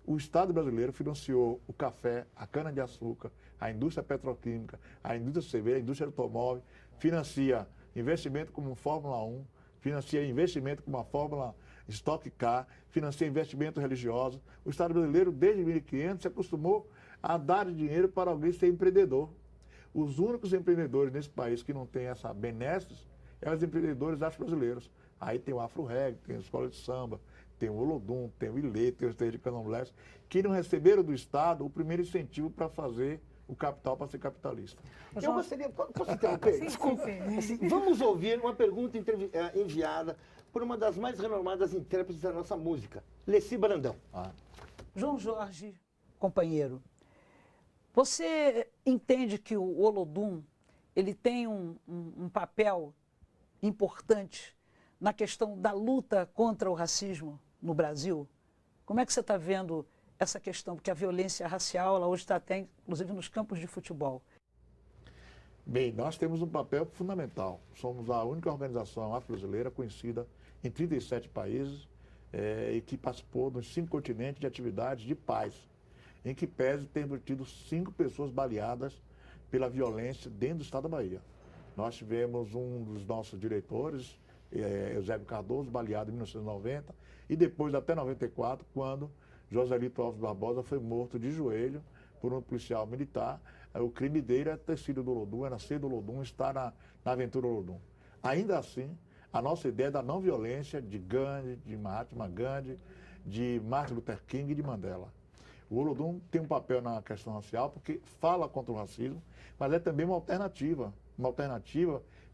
O Estado brasileiro financiou o café, a cana-de-açúcar, a indústria petroquímica, a indústria cerveja, a indústria automóvel, financia investimento como Fórmula 1, financia investimento como a Fórmula Stock Car, financia investimento religioso. O Estado brasileiro, desde 1500, se acostumou a dar dinheiro para alguém ser empreendedor. Os únicos empreendedores nesse país que não têm essa benesses são os empreendedores afro-brasileiros. Aí tem o Afro-Reg, tem a Escola de Samba, tem o Olodum, tem o Ilê, tem os terreiros de Candomblé, que não receberam do Estado o primeiro incentivo para fazer o capital para ser capitalista. Eu gostaria, posso interromper? Desculpa. Assim, vamos ouvir uma pergunta enviada por uma das mais renomadas intérpretes da nossa música, Leci Brandão. João Jorge, companheiro, você entende que o Olodum ele tem um papel importante na questão da luta contra o racismo no Brasil? Como é que você está vendo essa questão? Porque a violência racial ela hoje está até, inclusive, nos campos de futebol. Bem, nós temos um papel fundamental. Somos a única organização afro-brasileira conhecida em 37 países e que participou nos 5 continentes de atividades de paz, em que pese temos tido 5 pessoas baleadas pela violência dentro do estado da Bahia. Nós tivemos um dos nossos diretores, Eusébio Cardoso, baleado em 1990, e depois até 94, quando Joselito Alves Barbosa foi morto de joelho por um policial militar. O crime dele era ter sido do Olodum, era ser do Olodum, estar na aventura Olodum. Ainda assim, a nossa ideia é da não violência de Gandhi, de Mahatma Gandhi, de Martin Luther King e de Mandela. O Olodum tem um papel na questão racial porque fala contra o racismo, mas é também uma alternativa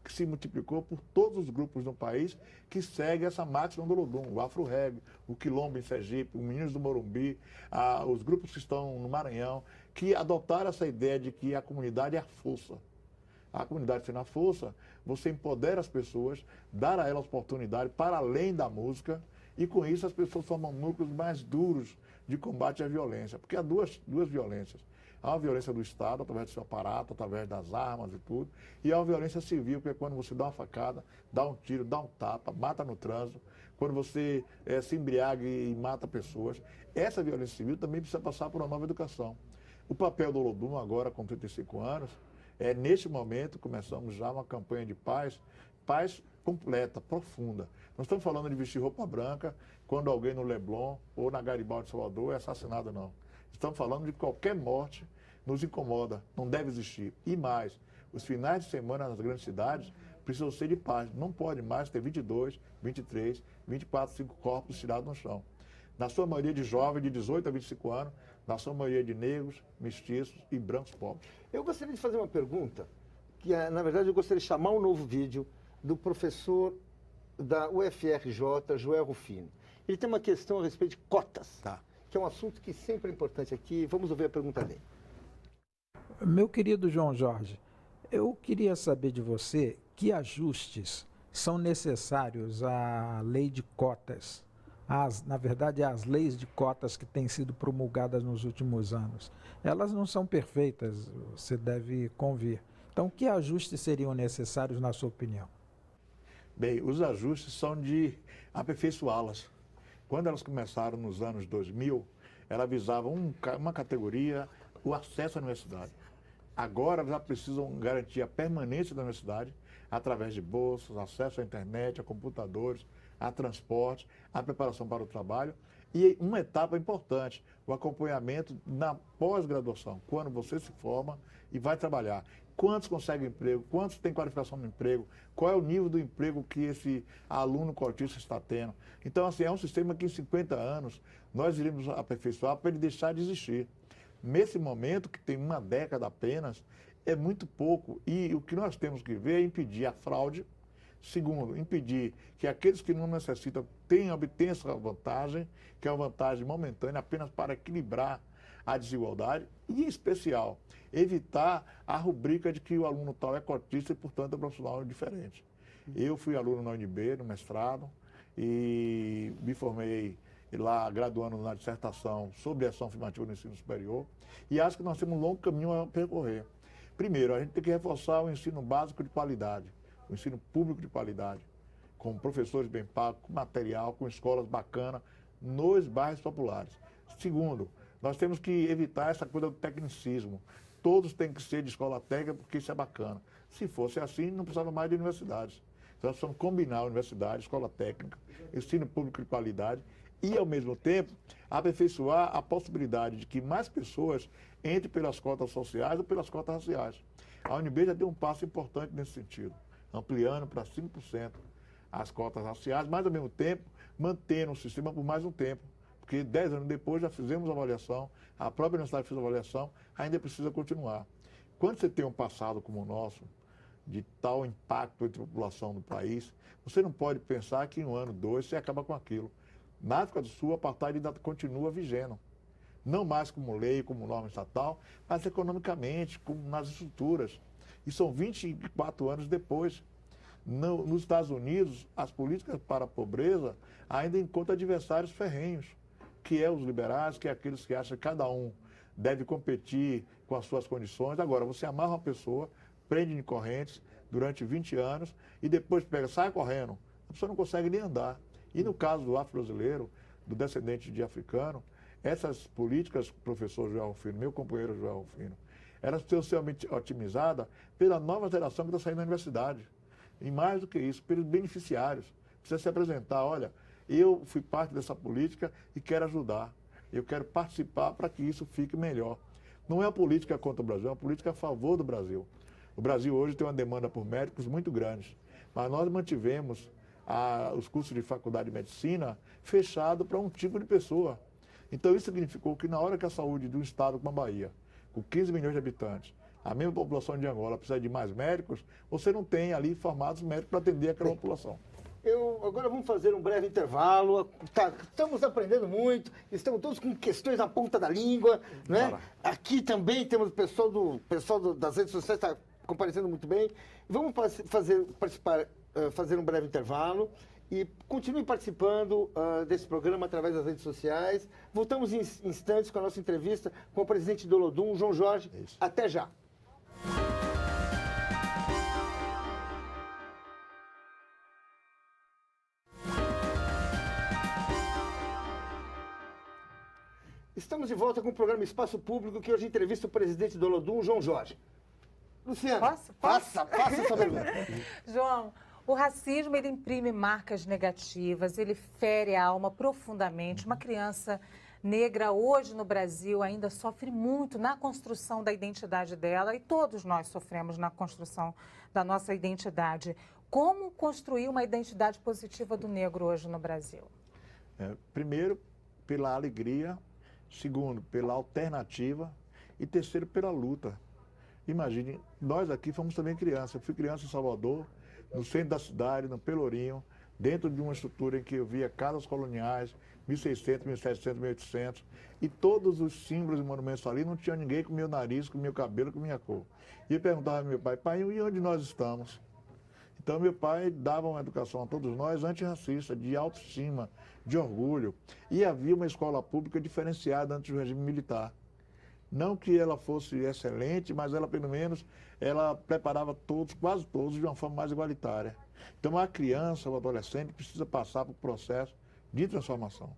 que se multiplicou por todos os grupos do país que seguem essa máxima do Olodum, o Afro-Reg, o Quilombo em Sergipe, o Meninos do Morumbi, os grupos que estão no Maranhão, que adotaram essa ideia de que a comunidade é a força. A comunidade sendo a força, você empodera as pessoas, dá a elas oportunidade para além da música, e com isso as pessoas formam núcleos mais duros de combate à violência, porque há duas violências. Há uma violência do Estado, através do seu aparato, através das armas e tudo, e há uma violência civil, que é quando você dá uma facada, dá um tiro, dá um tapa, mata no trânsito, quando você se embriaga e mata pessoas. Essa violência civil também precisa passar por uma nova educação. O papel do Olodum, agora com 35 anos, neste momento, começamos já uma campanha de paz completa, profunda. Não estamos falando de vestir roupa branca quando alguém no Leblon ou na Garibaldi de Salvador é assassinado, não. Estamos falando de qualquer morte, nos incomoda, não deve existir. E mais, os finais de semana nas grandes cidades precisam ser de paz. Não pode mais ter 22, 23, 24, 5 corpos tirados no chão. Na sua maioria de jovens de 18 a 25 anos, na sua maioria de negros, mestiços e brancos pobres. Eu gostaria de fazer uma pergunta, que na verdade eu gostaria de chamar um novo vídeo do professor da UFRJ, Joel Rufino. Ele tem uma questão a respeito de cotas. Tá. Que é um assunto que sempre é importante aqui. Vamos ouvir a pergunta dele. Meu querido João Jorge, eu queria saber de você que ajustes são necessários à lei de cotas, na verdade, as leis de cotas que têm sido promulgadas nos últimos anos. Elas não são perfeitas, você deve convir. Então, que ajustes seriam necessários, na sua opinião? Bem, os ajustes são de aperfeiçoá-las. Quando elas começaram nos anos 2000, elas visavam uma categoria, o acesso à universidade. Agora elas já precisam garantir a permanência da universidade através de bolsas, acesso à internet, a computadores, a transporte, a preparação para o trabalho e uma etapa importante, o acompanhamento na pós-graduação, quando você se forma e vai trabalhar. Quantos conseguem emprego? Quantos têm qualificação no emprego? Qual é o nível do emprego que esse aluno cotista está tendo? Então, assim, é um sistema que em 50 anos nós iremos aperfeiçoar para ele deixar de existir. Nesse momento, que tem uma década apenas, é muito pouco. E o que nós temos que ver é impedir a fraude. Segundo, impedir que aqueles que não necessitam obtenham essa vantagem, que é uma vantagem momentânea apenas para equilibrar a desigualdade e, em especial, evitar a rubrica de que o aluno tal é cotista e, portanto, é profissional diferente. Eu fui aluno na UNB, no mestrado, e me formei lá, graduando na dissertação sobre ação afirmativa no ensino superior, e acho que nós temos um longo caminho a percorrer. Primeiro, a gente tem que reforçar o ensino básico de qualidade, o ensino público de qualidade, com professores bem pagos, com material, com escolas bacanas, nos bairros populares. Segundo, nós temos que evitar essa coisa do tecnicismo. Todos têm que ser de escola técnica porque isso é bacana. Se fosse assim, não precisava mais de universidades. Então, nós precisamos combinar a universidade, escola técnica, ensino público de qualidade e, ao mesmo tempo, aperfeiçoar a possibilidade de que mais pessoas entrem pelas cotas sociais ou pelas cotas raciais. A UNB já deu um passo importante nesse sentido, ampliando para 5% as cotas raciais, mas, ao mesmo tempo, mantendo o sistema por mais um tempo. Porque 10 anos depois já fizemos a avaliação, a própria universidade fez a avaliação, ainda precisa continuar. Quando você tem um passado como o nosso, de tal impacto entre a população do país, você não pode pensar que em um ano, 2, você acaba com aquilo. Na África do Sul, a apartheid ainda continua vigendo. Não mais como lei, como norma estatal, mas economicamente, como nas estruturas. E são 24 anos depois. Nos Estados Unidos, as políticas para a pobreza ainda encontram adversários ferrenhos, que é os liberais, que é aqueles que acham que cada um deve competir com as suas condições. Agora, você amarra uma pessoa, prende em correntes durante 20 anos e depois sai correndo. A pessoa não consegue nem andar. E no caso do afro-brasileiro, do descendente de africano, essas políticas, professor Joel Rufino, meu companheiro Joel Rufino, elas precisam ser otimizadas pela nova geração que está saindo da universidade. E mais do que isso, pelos beneficiários. Precisa se apresentar, olha, eu fui parte dessa política e quero ajudar. Eu quero participar para que isso fique melhor. Não é a política contra o Brasil, é uma política a favor do Brasil. O Brasil hoje tem uma demanda por médicos muito grande, mas nós mantivemos os cursos de faculdade de medicina fechados para um tipo de pessoa. Então isso significou que na hora que a saúde de um estado como a Bahia, com 15 milhões de habitantes, a mesma população de Angola precisa de mais médicos, você não tem ali formados médicos para atender aquela população. Agora vamos fazer um breve intervalo. Estamos aprendendo muito, estamos todos com questões na ponta da língua, né? Aqui também temos o pessoal das redes sociais está comparecendo muito bem. Vamos fazer um breve intervalo e continue participando desse programa através das redes sociais. Voltamos em instantes com a nossa entrevista com o presidente do Olodum, João Jorge. Até já. Estamos de volta com o programa Espaço Público, que hoje entrevista o presidente do Olodum, João Jorge. Luciana, faça essa pergunta. João, o racismo, ele imprime marcas negativas, ele fere a alma profundamente. Uma criança negra hoje no Brasil ainda sofre muito na construção da identidade dela, e todos nós sofremos na construção da nossa identidade. Como construir uma identidade positiva do negro hoje no Brasil? Primeiro, pela alegria. Segundo, pela alternativa. E terceiro, pela luta. Imagine, nós aqui fomos também crianças. Eu fui criança em Salvador, no centro da cidade, no Pelourinho, dentro de uma estrutura em que eu via casas coloniais, 1600, 1700, 1800, e todos os símbolos e monumentos ali, não tinha ninguém com meu nariz, com meu cabelo, com minha cor. E eu perguntava ao meu pai, e onde nós estamos? Então, meu pai dava uma educação a todos nós antirracista, de autoestima, de orgulho. E havia uma escola pública diferenciada antes do regime militar. Não que ela fosse excelente, mas ela, pelo menos, ela preparava todos, quase todos, de uma forma mais igualitária. Então, a criança, o adolescente, precisa passar por um processo de transformação,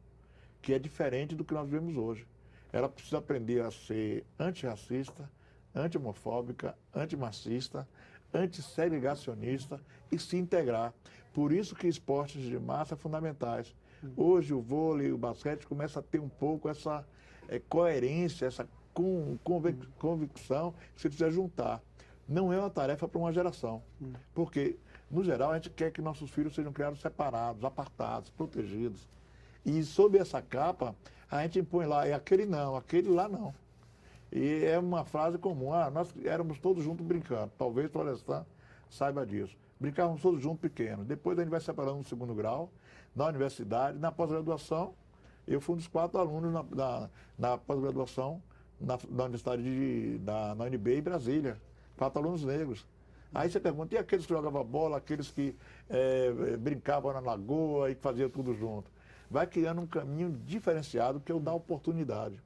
que é diferente do que nós vivemos hoje. Ela precisa aprender a ser antirracista, anti-homofóbica, antimachista, antissegregacionista e se integrar. Por isso que esportes de massa são fundamentais. Hoje o vôlei e o basquete começam a ter um pouco essa coerência, essa convicção que você precisa juntar. Não é uma tarefa para uma geração, porque, no geral, a gente quer que nossos filhos sejam criados separados, apartados, protegidos. E sob essa capa, a gente impõe lá, é aquele não, aquele lá não. E é uma frase comum, nós éramos todos juntos brincando, talvez o Florestan saiba disso. Brincávamos todos juntos pequenos, depois a gente vai separando no segundo grau, na universidade, na pós-graduação. Eu fui um dos 4 alunos na pós-graduação na Universidade na UNB em Brasília, 4 alunos negros. Aí você pergunta, e aqueles que jogavam bola, aqueles que brincavam na lagoa e faziam tudo junto? Vai criando um caminho diferenciado que é o da oportunidade.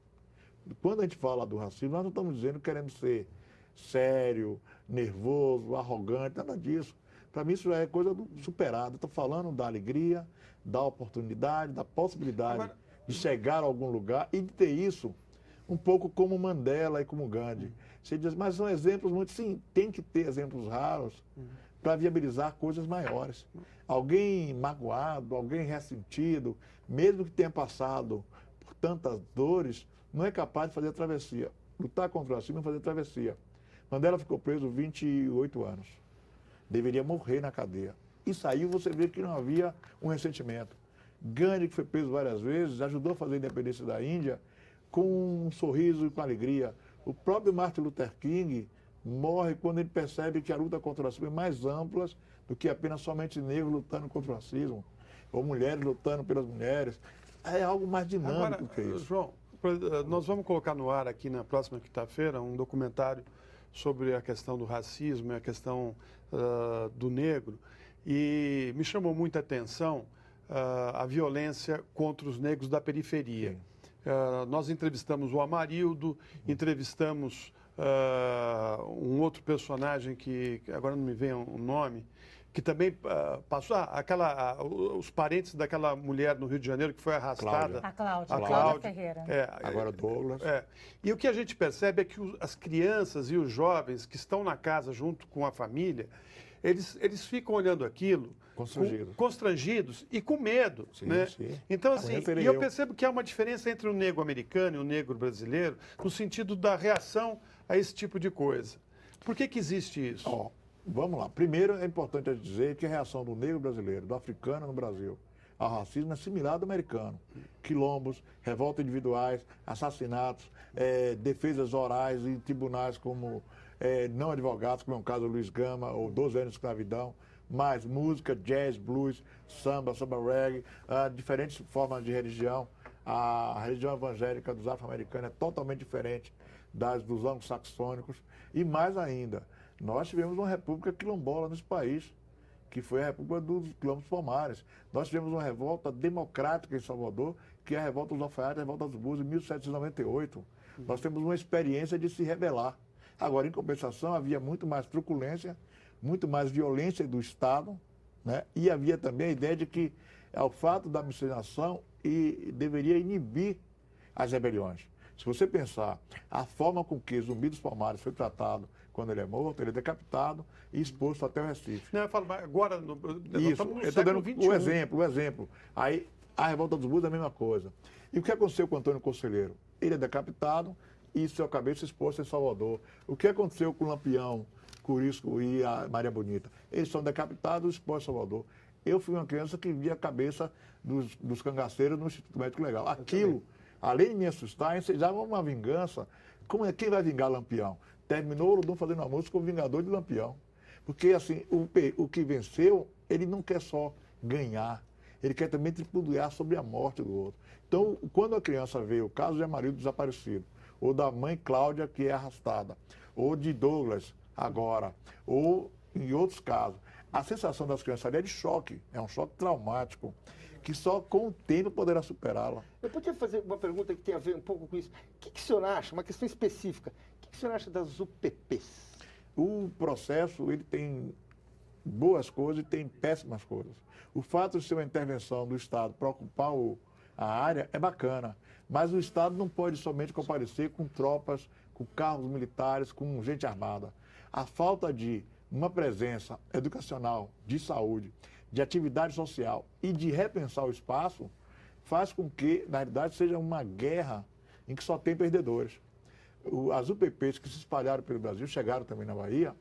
Quando a gente fala do racismo, nós não estamos dizendo que queremos ser sério, nervoso, arrogante, nada disso. Para mim isso já é coisa superada. Estou falando da alegria, da oportunidade, da possibilidade de chegar a algum lugar e de ter isso um pouco como Mandela e como Gandhi. Você diz, mas são exemplos muito... Sim, tem que ter exemplos raros para viabilizar coisas maiores. Alguém magoado, alguém ressentido, mesmo que tenha passado por tantas dores, não é capaz de fazer a travessia. Lutar contra o racismo é fazer a travessia. Mandela ficou preso 28 anos. Deveria morrer na cadeia. E saiu, você vê que não havia um ressentimento. Gandhi, que foi preso várias vezes, ajudou a fazer a independência da Índia com um sorriso e com alegria. O próprio Martin Luther King morre quando ele percebe que a luta contra o racismo é mais ampla do que apenas somente negros lutando contra o racismo, ou mulheres lutando pelas mulheres. É algo mais dinâmico que isso. João, nós vamos colocar no ar aqui na próxima quinta-feira um documentário sobre a questão do racismo e a questão do negro. E me chamou muita atenção a violência contra os negros da periferia. Nós entrevistamos o Amarildo, entrevistamos um outro personagem que agora não me vem o nome, que também passou os parentes daquela mulher no Rio de Janeiro que foi arrastada. A Cláudia Ferreira. Agora Douglas. E o que a gente percebe é que as crianças e os jovens que estão na casa junto com a família, eles ficam olhando aquilo constrangidos e com medo. Sim, né? sim. Então, assim, e eu percebo que há uma diferença entre o negro americano e o negro brasileiro no sentido da reação a esse tipo de coisa. Por que existe isso? Vamos lá. Primeiro, é importante dizer que a reação do negro brasileiro, do africano no Brasil, ao racismo é similar ao do americano. Quilombos, revoltas individuais, assassinatos, defesas orais em tribunais como não advogados, como é o caso do Luiz Gama, ou 12 anos de escravidão, mais música, jazz, blues, samba reggae, diferentes formas de religião. A religião evangélica dos afro-americanos é totalmente diferente dos anglo-saxônicos. E mais ainda, nós tivemos uma república quilombola nesse país, que foi a República dos Quilombos Palmares. Nós tivemos uma revolta democrática em Salvador, que é a Revolta dos Alfaiates, a Revolta dos Búzios, em 1798. Nós temos uma experiência de se rebelar. Agora, em compensação, havia muito mais truculência, muito mais violência do Estado, né? E havia também a ideia de que o fato da miscigenação deveria inibir as rebeliões. Se você pensar a forma com que Zumbi dos Palmares foi tratado quando ele é morto, ele é decapitado e exposto até o Recife. Não, eu falo, agora isso, eu estou dando o exemplo. Aí a Revolta dos Búzios é a mesma coisa. E o que aconteceu com o Antônio Conselheiro? Ele é decapitado e sua cabeça exposta em Salvador. O que aconteceu com o Lampião, Curisco e a Maria Bonita? Eles são decapitados e expostos em Salvador. Eu fui uma criança que via a cabeça dos cangaceiros no Instituto Médico Legal. Aquilo, além de me assustar, ensejava uma vingança. Quem vai vingar Lampião? Terminou o Olodum fazendo uma música com o Vingador de Lampião. Porque, assim, o que venceu, ele não quer só ganhar, ele quer também tripudiar sobre a morte do outro. Então, quando a criança vê o caso de Amarildo desaparecido, ou da mãe Cláudia, que é arrastada, ou de Douglas, agora, ou em outros casos, a sensação das crianças ali é de choque, é um choque traumático, que só com o tempo poderá superá-la. Eu podia fazer uma pergunta que tem a ver um pouco com isso. O que o senhor acha, uma questão específica, o que o senhor acha das UPPs? O processo, ele tem boas coisas e tem péssimas coisas. O fato de ser uma intervenção do Estado para ocupar a área é bacana, mas o Estado não pode somente comparecer com tropas, com carros militares, com gente armada. A falta de uma presença educacional, de saúde, de atividade social e de repensar o espaço faz com que, na realidade, seja uma guerra em que só tem perdedores. As UPPs que se espalharam pelo Brasil, chegaram também na Bahia,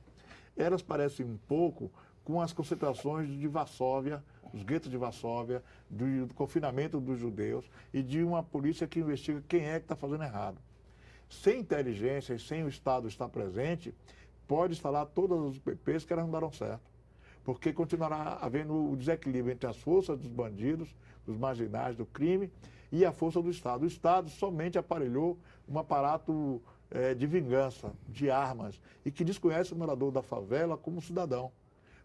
elas parecem um pouco com as concentrações de Varsóvia, os guetos de Varsóvia, do confinamento dos judeus e de uma polícia que investiga quem é que está fazendo errado. Sem inteligência e sem o Estado estar presente, pode instalar todas as UPPs que elas não darão certo. Porque continuará havendo o desequilíbrio entre as forças dos bandidos, dos marginais, do crime e a força do Estado. O Estado somente aparelhou um aparato de vingança, de armas, e que desconhece o morador da favela como cidadão.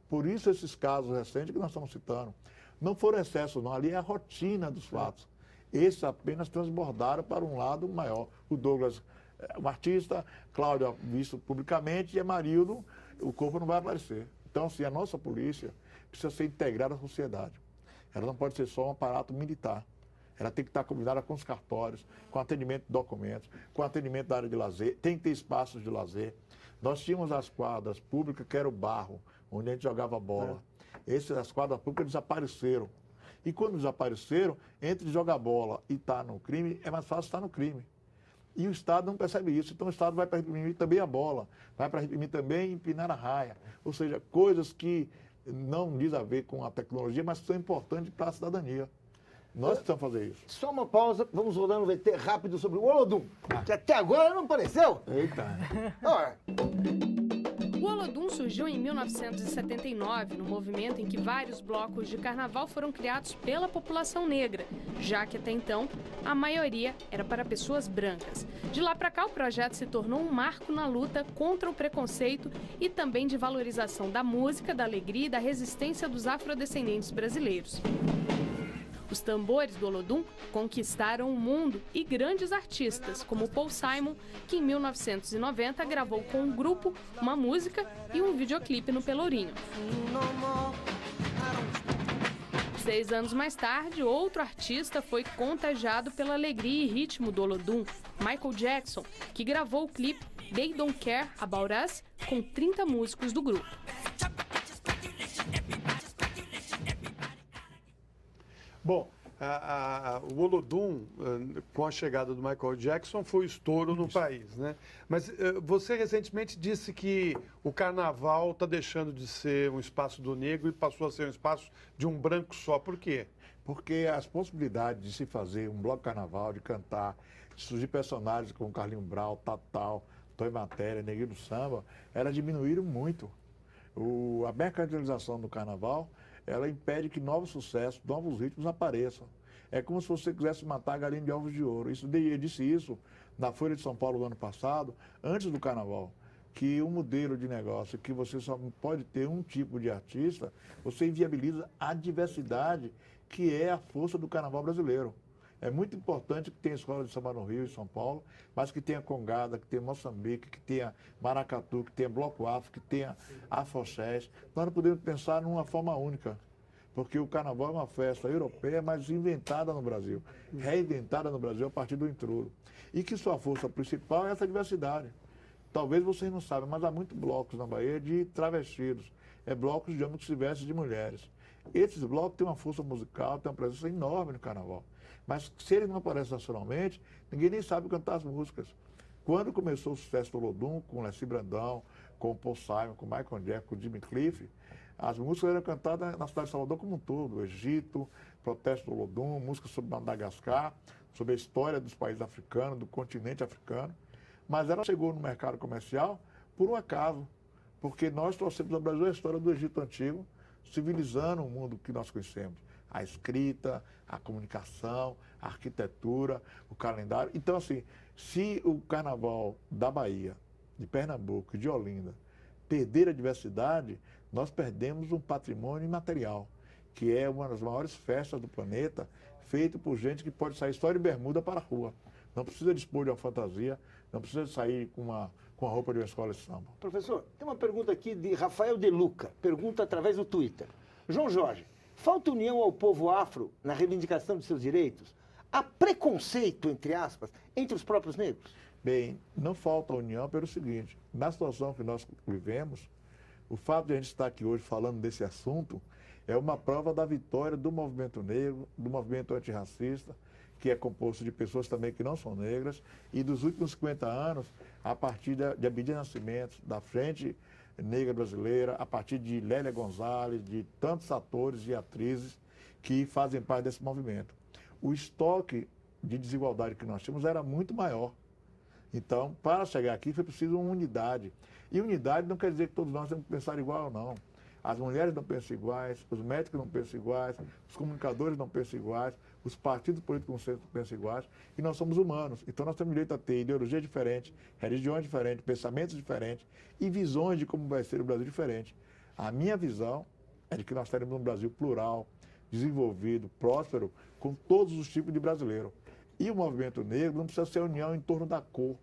Por isso esses casos recentes que nós estamos citando. Não foram excessos, não. Ali é a rotina dos fatos. Esses apenas transbordaram para um lado maior. O Douglas, um artista, Cláudia, visto publicamente, e Amarildo, o corpo não vai aparecer. Então, assim, a nossa polícia precisa ser integrada à sociedade. Ela não pode ser só um aparato militar. Ela tem que estar combinada com os cartórios, com atendimento de documentos, com atendimento da área de lazer, tem que ter espaços de lazer. Nós tínhamos as quadras públicas, que era o barro, onde a gente jogava bola. As quadras públicas desapareceram. E quando desapareceram, entre jogar bola e estar no crime, é mais fácil estar no crime. E o Estado não percebe isso. Então o Estado vai para reprimir também a bola, vai para reprimir também empinar a raia. Ou seja, coisas que não diz a ver com a tecnologia, mas que são importantes para a cidadania. Nós precisamos fazer isso. Só uma pausa, vamos rodar um VT rápido sobre o Olodum, que até agora não apareceu. Eita. O Olodum surgiu em 1979, no movimento em que vários blocos de carnaval foram criados pela população negra, já que até então a maioria era para pessoas brancas. De lá para cá, o projeto se tornou um marco na luta contra o preconceito e também de valorização da música, da alegria e da resistência dos afrodescendentes brasileiros. Os tambores do Olodum conquistaram o mundo e grandes artistas, como Paul Simon, que em 1990 gravou com um grupo uma música e um videoclipe no Pelourinho. 6 anos mais tarde, outro artista foi contagiado pela alegria e ritmo do Olodum, Michael Jackson, que gravou o clipe They Don't Care About Us com 30 músicos do grupo. Bom, o Olodum, com a chegada do Michael Jackson, foi estouro no país, né? Mas você recentemente disse que o carnaval está deixando de ser um espaço do negro e passou a ser um espaço de um branco só. Por quê? Porque as possibilidades de se fazer um bloco carnaval, de cantar, de surgir personagens como Carlinhos Brau, Tatal, Toy Matéria, Neguinho do Samba, elas diminuíram muito. A mercantilização do carnaval, ela impede que novos sucessos, novos ritmos apareçam. É como se você quisesse matar a galinha de ovos de ouro. Eu disse isso na Folha de São Paulo do ano passado, antes do carnaval, que o modelo de negócio que você só pode ter um tipo de artista, você inviabiliza a diversidade que é a força do carnaval brasileiro. É muito importante que tenha escola de samba no Rio e São Paulo, mas que tenha Congada, que tenha Moçambique, que tenha Maracatu, que tenha Bloco Afro, que tenha Afoxés. Nós não podemos pensar numa forma única, porque o carnaval é uma festa europeia, mas inventada no Brasil, reinventada no Brasil a partir do intrudo. E que sua força principal é essa diversidade. Talvez vocês não saibam, mas há muitos blocos na Bahia de travestidos. É blocos de homens que se vestem de mulheres. Esses blocos têm uma força musical, têm uma presença enorme no carnaval. Mas se eles não aparecem nacionalmente, ninguém nem sabe cantar as músicas. Quando começou o sucesso do Olodum, com Leci Brandão, com Paul Simon, com Michael Jackson, com Jimmy Cliff, as músicas eram cantadas na cidade de Salvador como um todo. Egito, Protesto do Olodum, músicas sobre Madagascar, sobre a história dos países africanos, do continente africano. Mas ela chegou no mercado comercial por um acaso, porque nós trouxemos ao Brasil a história do Egito Antigo, civilizando o mundo que nós conhecemos. A escrita, a comunicação, a arquitetura, o calendário. Então, assim, se o carnaval da Bahia, de Pernambuco e de Olinda perder a diversidade, nós perdemos um patrimônio imaterial, que é uma das maiores festas do planeta, feito por gente que pode sair só de bermuda para a rua. Não precisa dispor de uma fantasia, não precisa sair com a roupa de uma escola de samba. Professor, tem uma pergunta aqui de Rafael De Luca, pergunta através do Twitter. João Jorge, falta união ao povo afro na reivindicação de seus direitos? Há preconceito, entre aspas, entre os próprios negros? Bem, não falta união pelo seguinte, na situação que nós vivemos, o fato de a gente estar aqui hoje falando desse assunto é uma prova da vitória do movimento negro, do movimento antirracista, que é composto de pessoas também que não são negras, e dos últimos 50 anos, a partir de Abdias Nascimento, da Frente Negra Brasileira, a partir de Lélia Gonzalez, de tantos atores e atrizes que fazem parte desse movimento. O estoque de desigualdade que nós tínhamos era muito maior. Então, para chegar aqui, foi preciso uma unidade. E unidade não quer dizer que todos nós temos que pensar igual ou não. As mulheres não pensam iguais, os médicos não pensam iguais, os comunicadores não pensam iguais, os partidos políticos não pensam iguais, e nós somos humanos. Então nós temos direito a ter ideologias diferentes, religiões diferentes, pensamentos diferentes e visões de como vai ser o Brasil diferente. A minha visão é de que nós teremos um Brasil plural, desenvolvido, próspero, com todos os tipos de brasileiro. E o movimento negro não precisa ser união em torno da cor,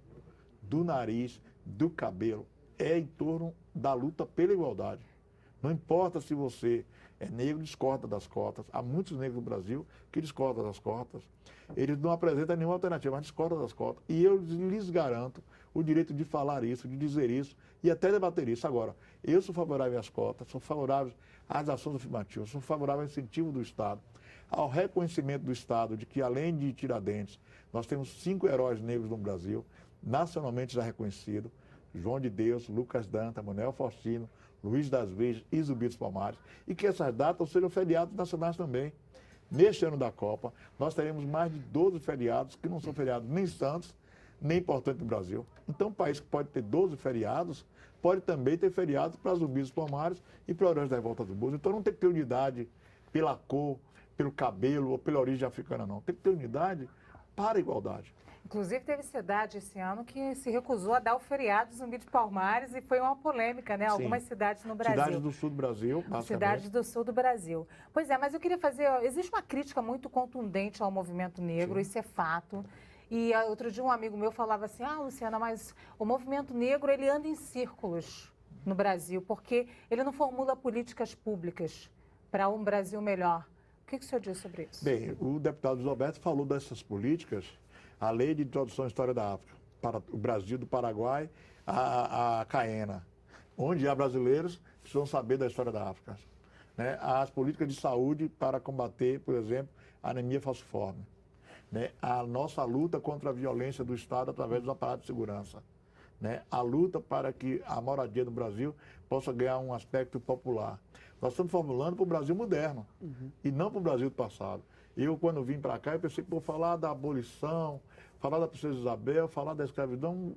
do nariz, do cabelo. É em torno da luta pela igualdade. Não importa se você é negro, discorda das cotas. Há muitos negros no Brasil que discordam das cotas. Eles não apresentam nenhuma alternativa, mas discordam das cotas. E eu lhes garanto o direito de falar isso, de dizer isso e até debater isso. Agora, eu sou favorável às cotas, sou favorável às ações afirmativas, sou favorável ao incentivo do Estado, ao reconhecimento do Estado de que, além de Tiradentes, nós temos 5 heróis negros no Brasil, nacionalmente já reconhecidos: João de Deus, Lucas Danta, Manuel Faustino, Luiz das Virgens e Zumbi dos Palmares, e que essas datas sejam feriados nacionais também. Neste ano da Copa, nós teremos mais de 12 feriados, que não são feriados nem santos, nem importantes no Brasil. Então, um país que pode ter 12 feriados, pode também ter feriados para Zumbi dos Palmares e para Heróis da Revolta do Búzios. Então, não tem que ter unidade pela cor, pelo cabelo ou pela origem africana, não. Tem que ter unidade para a igualdade. Inclusive, teve cidade esse ano que se recusou a dar o feriado Zumbi de Palmares e foi uma polêmica, né? Sim. Algumas cidades no Brasil. Cidades do sul do Brasil, basicamente. Cidades do sul do Brasil. Pois é, mas eu queria fazer... Existe uma crítica muito contundente ao movimento negro, sim, isso é fato. E outro dia um amigo meu falava assim: ah, Luciana, mas o movimento negro, ele anda em círculos no Brasil, porque ele não formula políticas públicas para um Brasil melhor. O que o senhor diz sobre isso? Bem, o deputado Roberto falou dessas políticas, a Lei de Introdução à História da África, para o Brasil, do Paraguai a Caena, onde há brasileiros que precisam saber da história da África. Né? As políticas de saúde para combater, por exemplo, anemia falciforme. Né? A nossa luta contra a violência do Estado através dos aparatos de segurança. Né? A luta para que a moradia no Brasil possa ganhar um aspecto popular. Nós estamos formulando para o Brasil moderno e não para o Brasil do passado. Eu, quando vim para cá, eu pensei que vou falar da abolição, falar da Princesa Isabel, falar da escravidão,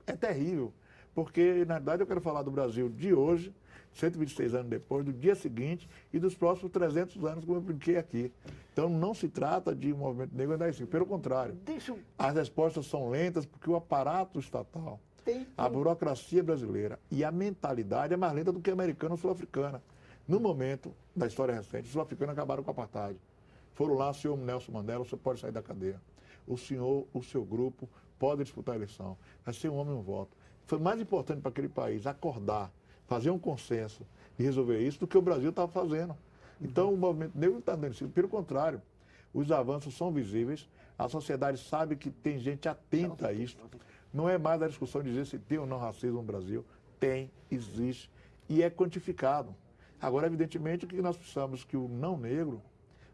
é terrível. Porque, na verdade, eu quero falar do Brasil de hoje, 126 anos depois, do dia seguinte e dos próximos 300 anos, como eu brinquei aqui. Então, não se trata de um movimento negro andar assim. Pelo contrário, as respostas são lentas porque o aparato estatal, a burocracia brasileira e a mentalidade é mais lenta do que a americana ou sul-africana. No momento da história recente, os sul-africanos acabaram com o apartheid. Foram lá, senhor Nelson Mandela, você pode sair da cadeia. O senhor, o seu grupo, pode disputar a eleição. Vai ser um homem e um voto. Foi mais importante para aquele país acordar, fazer um consenso e resolver isso do que o Brasil estava fazendo. Então, o movimento negro não está dando isso. Pelo contrário, os avanços são visíveis, a sociedade sabe que tem gente atenta a isso. Não é mais a discussão de dizer se tem ou não racismo no Brasil. Tem, existe e é quantificado. Agora, evidentemente, que nós precisamos que o não negro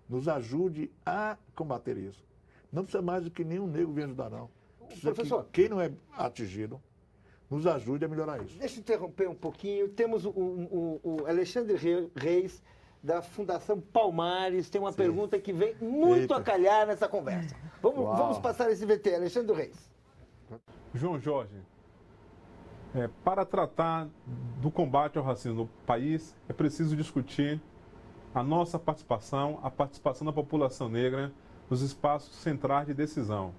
nos ajude a combater isso. Não precisa mais do que nenhum negro vir ajudar, não. Precisa que quem não é atingido nos ajude a melhorar isso. Deixa eu interromper um pouquinho. Temos o Alexandre Reis, da Fundação Palmares, tem uma pergunta que vem muito a calhar nessa conversa. Vamos passar esse VT. Alexandre Reis. João Jorge, para tratar do combate ao racismo no país, é preciso discutir a nossa participação, a participação da população negra nos espaços centrais de decisão.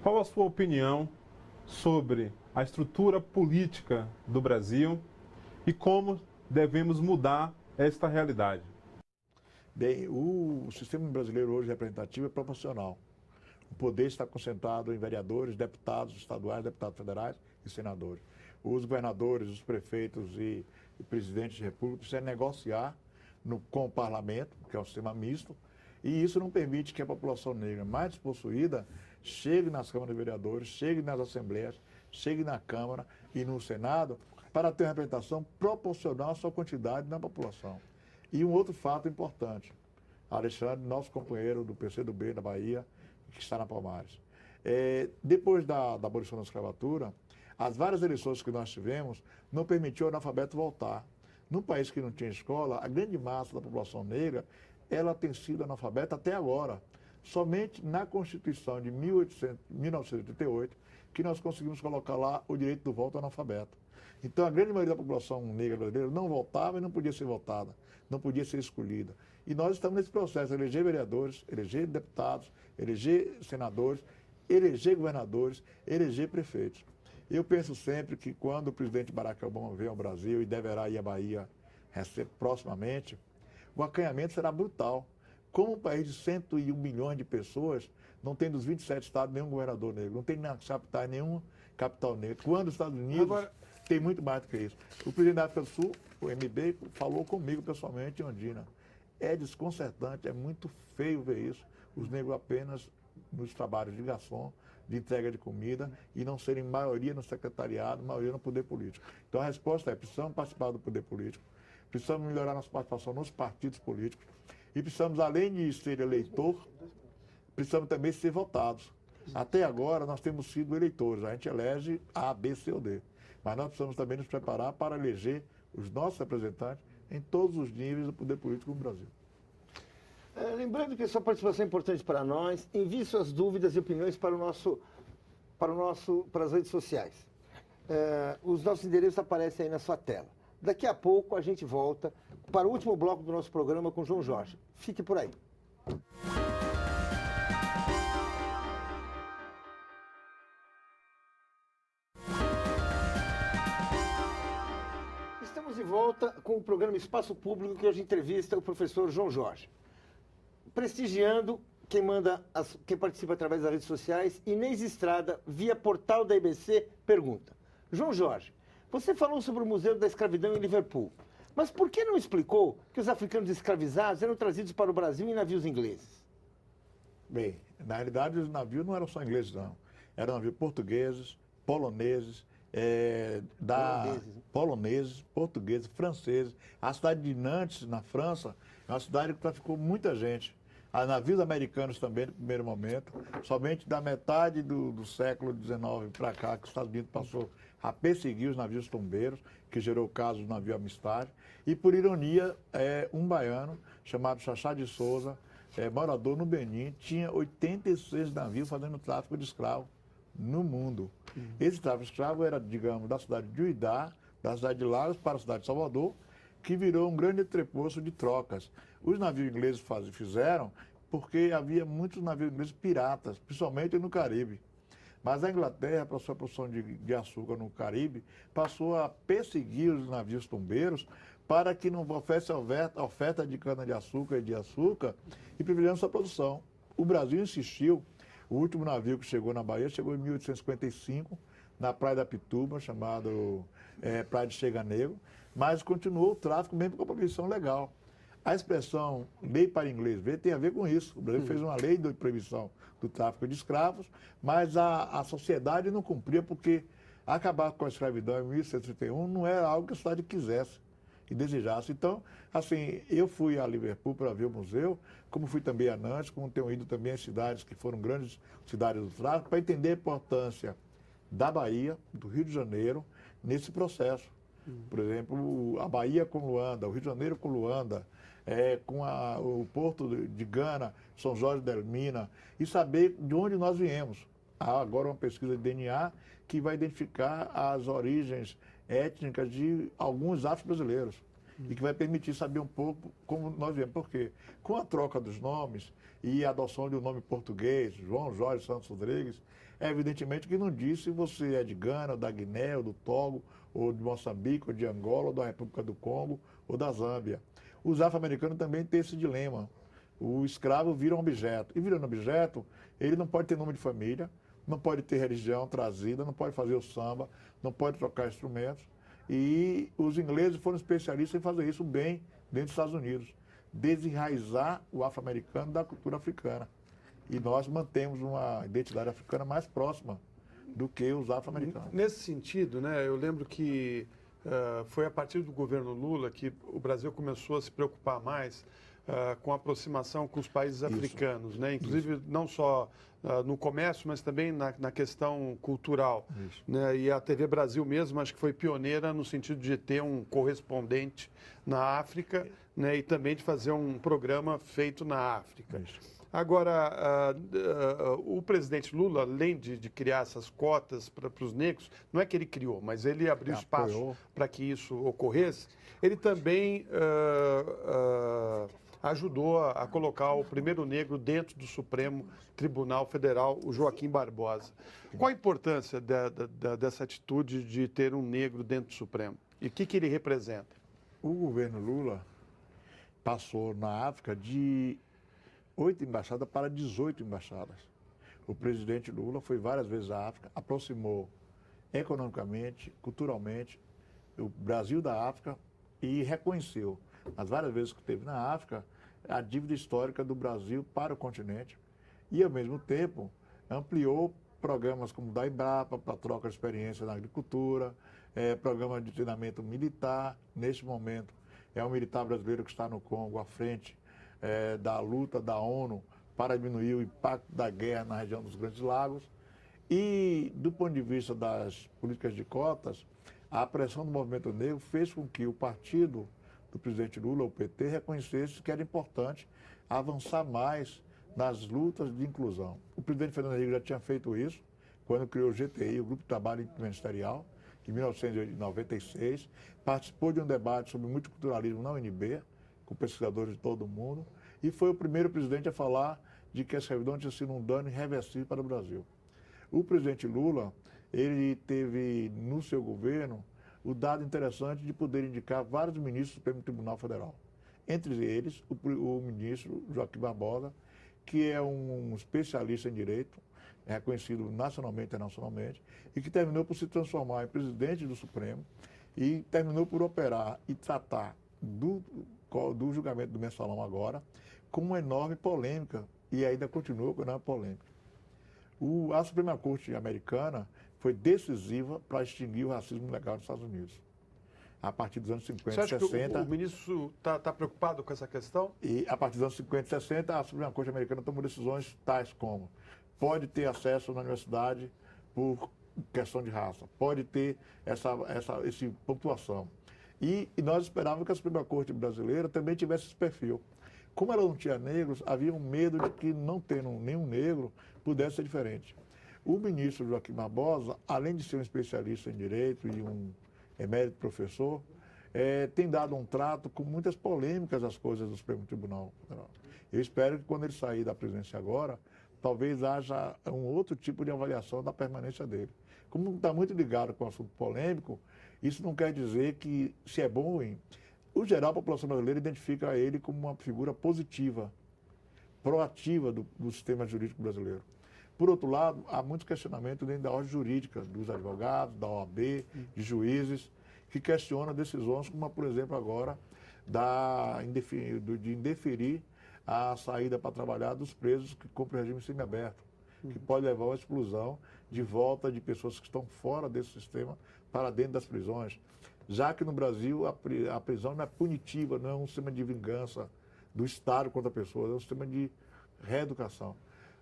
Qual a sua opinião sobre a estrutura política do Brasil e como devemos mudar esta realidade? Bem, o sistema brasileiro hoje representativo é proporcional. O poder está concentrado em vereadores, deputados estaduais, deputados federais e senadores. Os governadores, os prefeitos e presidentes de república precisam negociar com o parlamento, que é um sistema misto, e isso não permite que a população negra mais despossuída chegue nas câmaras de vereadores, chegue nas assembleias, chegue na Câmara e no Senado para ter uma representação proporcional à sua quantidade na população. E um outro fato importante, Alexandre, nosso companheiro do PCdoB da Bahia, que está na Palmares. Depois da abolição da escravatura, as várias eleições que nós tivemos não permitiu ao analfabeto voltar. Num país que não tinha escola, a grande massa da população negra, ela tem sido analfabeta até agora. Somente na Constituição de 1988 que nós conseguimos colocar lá o direito do voto ao analfabeto. Então, a grande maioria da população negra brasileira não votava e não podia ser votada, não podia ser escolhida. E nós estamos nesse processo, eleger vereadores, eleger deputados, eleger senadores, eleger governadores, eleger prefeitos. Eu penso sempre que quando o presidente Barack Obama vier ao Brasil e deverá ir à Bahia proximamente, o acanhamento será brutal. Como um país de 101 milhões de pessoas não tem dos 27 estados nenhum governador negro, não tem nenhum capital negro. Quando os Estados Unidos tem muito mais do que isso. O presidente da África do Sul, o MB, falou comigo pessoalmente em Ondina. É desconcertante, é muito feio ver isso. Os negros apenas nos trabalhos de garçom, de entrega de comida e não serem maioria no secretariado, maioria no poder político. Então a resposta é, precisamos participar do poder político, precisamos melhorar nossa participação nos partidos políticos e precisamos, além de ser eleitor, precisamos também ser votados. Até agora nós temos sido eleitores, a gente elege A, B, C ou D. Mas nós precisamos também nos preparar para eleger os nossos representantes em todos os níveis do poder político no Brasil. Lembrando que a sua participação é importante para nós, envie suas dúvidas e opiniões para as redes sociais. Os nossos endereços aparecem aí na sua tela. Daqui a pouco a gente volta para o último bloco do nosso programa com João Jorge. Fique por aí. Estamos de volta com o programa Espaço Público, que hoje entrevista o professor João Jorge. Prestigiando quem participa através das redes sociais, Inês Estrada, via portal da IBC, pergunta: João Jorge, você falou sobre o Museu da Escravidão em Liverpool, mas por que não explicou que os africanos escravizados eram trazidos para o Brasil em navios ingleses? Bem, na realidade os navios não eram só ingleses, não. Eram navios portugueses, poloneses, portugueses, franceses. A cidade de Nantes, na França, é uma cidade que traficou muita gente. a navios americanos também no primeiro momento. Somente da metade do século XIX para cá, que os Estados Unidos passou a perseguir os navios tombeiros, que gerou o caso do navio Amistade. E, por ironia, um baiano chamado Xaxá de Souza, morador no Benin, tinha 86 navios fazendo tráfico de escravos no mundo. Esse tráfico de escravos era, digamos, da cidade de Uidá, da cidade de Lagos para a cidade de Salvador, que virou um grande entreposto de trocas. Os navios ingleses fizeram porque havia muitos navios ingleses piratas, principalmente no Caribe. Mas a Inglaterra, para sua produção de açúcar no Caribe, passou a perseguir os navios tombeiros para que não houvesse oferta de cana-de-açúcar e de açúcar e privilegiando sua produção. O Brasil insistiu. O último navio que chegou na Bahia chegou em 1855, na Praia da Pituba, chamado Praia de Chega Negro, mas continuou o tráfico mesmo com a proibição legal. A expressão lei para inglês ver tem a ver com isso. O Brasil fez uma lei de proibição do tráfico de escravos, mas a sociedade não cumpria porque acabar com a escravidão em 1731 não era algo que a sociedade quisesse e desejasse. Então, assim, eu fui a Liverpool para ver o museu, como fui também a Nantes, como tenho ido também a cidades que foram grandes cidades do tráfico, para entender a importância da Bahia, do Rio de Janeiro, nesse processo. Por exemplo, a Bahia com Luanda, o Rio de Janeiro com Luanda, com o Porto de Gana, São Jorge del Mina, e saber de onde nós viemos. Há agora uma pesquisa de DNA que vai identificar as origens étnicas de alguns afro-brasileiros e que vai permitir saber um pouco como nós viemos. Por quê? Com a troca dos nomes e a adoção de um nome português, João Jorge Santos Rodrigues, evidentemente que não diz se você é de Gana, da Guiné, ou do Togo, ou de Moçambique, ou de Angola, ou da República do Congo, ou da Zâmbia. Os afro-americanos também têm esse dilema. O escravo vira um objeto. E virando objeto, ele não pode ter nome de família, não pode ter religião trazida, não pode fazer o samba, não pode trocar instrumentos. E os ingleses foram especialistas em fazer isso bem dentro dos Estados Unidos. Desenraizar o afro-americano da cultura africana. E nós mantemos uma identidade africana mais próxima do que os afro-americanos. Nesse sentido, né, eu lembro que foi a partir do governo Lula que o Brasil começou a se preocupar mais com a aproximação com os países africanos, né? Inclusive não só no comércio, mas também na questão cultural. Né? E a TV Brasil mesmo, acho que foi pioneira no sentido de ter um correspondente na África, né? E também de fazer um programa feito na África. Agora, o presidente Lula, além de criar essas cotas para os negros, não é que ele criou, mas ele abriu espaço para que isso ocorresse, ele também ajudou a colocar o primeiro negro dentro do Supremo Tribunal Federal, o Joaquim Barbosa. Qual a importância dessa atitude de ter um negro dentro do Supremo? E o que ele representa? O governo Lula passou na África de 8 embaixadas para 18 embaixadas. O presidente Lula foi várias vezes à África, aproximou economicamente, culturalmente, o Brasil da África e reconheceu, as várias vezes que esteve na África, a dívida histórica do Brasil para o continente e, ao mesmo tempo, ampliou programas como o da Embrapa, para troca de experiência na agricultura, programa de treinamento militar. Neste momento, é um militar brasileiro que está no Congo à frente da luta da ONU para diminuir o impacto da guerra na região dos Grandes Lagos. E, do ponto de vista das políticas de cotas, a pressão do movimento negro fez com que o partido do presidente Lula, o PT, reconhecesse que era importante avançar mais nas lutas de inclusão. O presidente Fernando Henrique já tinha feito isso quando criou o GTI, o Grupo de Trabalho Interministerial, em 1996, participou de um debate sobre multiculturalismo na UNB, com pesquisadores de todo o mundo, e foi o primeiro presidente a falar de que a escravidão tinha sido um dano irreversível para o Brasil. O presidente Lula, ele teve no seu governo o dado interessante de poder indicar vários ministros do Supremo Tribunal Federal. Entre eles, o ministro Joaquim Barbosa, que é um especialista em direito, reconhecido nacionalmente e internacionalmente, e que terminou por se transformar em presidente do Supremo e terminou por operar e tratar do julgamento do Mensalão agora com uma enorme polêmica, e ainda continua com uma polêmica. A Suprema Corte americana foi decisiva para extinguir o racismo legal nos Estados Unidos. a partir dos anos 50 Você acha e 60. que o ministro está preocupado com essa questão? E a partir dos anos 50 e 60, a Suprema Corte americana tomou decisões tais como pode ter acesso na universidade por questão de raça, pode ter essa pontuação. E nós esperávamos que a Suprema Corte brasileira também tivesse esse perfil. Como ela não tinha negros, havia um medo de que, não tendo nenhum negro, pudesse ser diferente. O ministro Joaquim Barbosa, além de ser um especialista em direito e um emérito professor, tem dado um trato com muitas polêmicas às coisas do Supremo Tribunal Federal. Eu espero que quando ele sair da presidência agora, talvez haja um outro tipo de avaliação da permanência dele. Como está muito ligado com o assunto polêmico, isso não quer dizer que se é bom ou ruim. O geral, a população brasileira identifica ele como uma figura positiva, proativa do sistema jurídico brasileiro. Por outro lado, há muitos questionamentos dentro da ordem jurídica, dos advogados, da OAB, de juízes, que questionam decisões como, por exemplo, agora, de indeferir a saída para trabalhar dos presos que cumprem regime semiaberto, que pode levar a uma exclusão de volta de pessoas que estão fora desse sistema para dentro das prisões. Já que no Brasil a prisão não é punitiva, não é um sistema de vingança do Estado contra a pessoa, é um sistema de reeducação.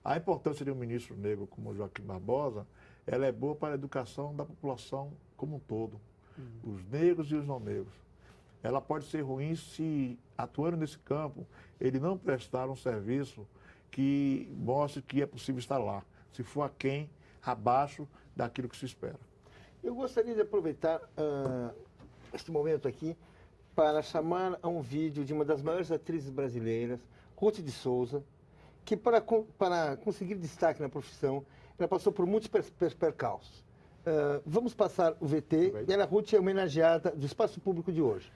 A importância de um ministro negro como Joaquim Barbosa, ela é boa para a educação da população como um todo, os negros e os não negros. Ela pode ser ruim se, atuando nesse campo, ele não prestar um serviço que mostre que é possível estar lá, se for aquém, abaixo daquilo que se espera. Eu gostaria de aproveitar este momento aqui para chamar a um vídeo de uma das maiores atrizes brasileiras, Ruth de Souza, que para conseguir destaque na profissão, ela passou por muitos percalços. Vamos passar o VT e a Ruth é homenageada do Espaço Público de hoje.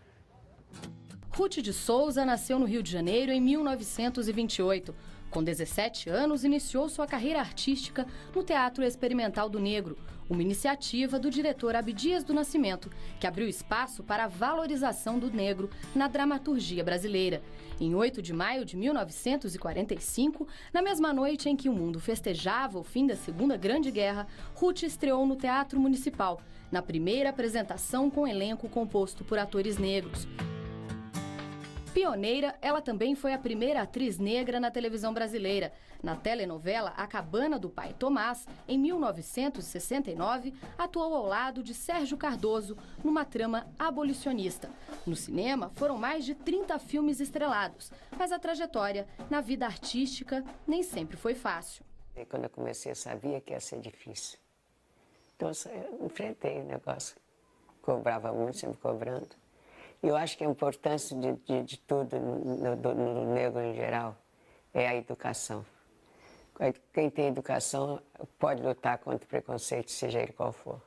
Ruth de Souza nasceu no Rio de Janeiro em 1928. Com 17 anos, iniciou sua carreira artística no Teatro Experimental do Negro, uma iniciativa do diretor Abdias do Nascimento, que abriu espaço para a valorização do negro na dramaturgia brasileira. Em 8 de maio de 1945, na mesma noite em que o mundo festejava o fim da Segunda Grande Guerra, Ruth estreou no Teatro Municipal, na primeira apresentação com elenco composto por atores negros. Pioneira, ela também foi a primeira atriz negra na televisão brasileira. Na telenovela A Cabana do Pai Tomás, em 1969, atuou ao lado de Sérgio Cardoso numa trama abolicionista. No cinema, foram mais de 30 filmes estrelados, mas a trajetória na vida artística nem sempre foi fácil. Quando eu comecei, eu sabia que ia ser difícil. Então, eu enfrentei o negócio. Cobrava muito, sempre cobrando. Eu acho que a importância de tudo no negro em geral é a educação. Quem tem educação pode lutar contra o preconceito, seja ele qual for.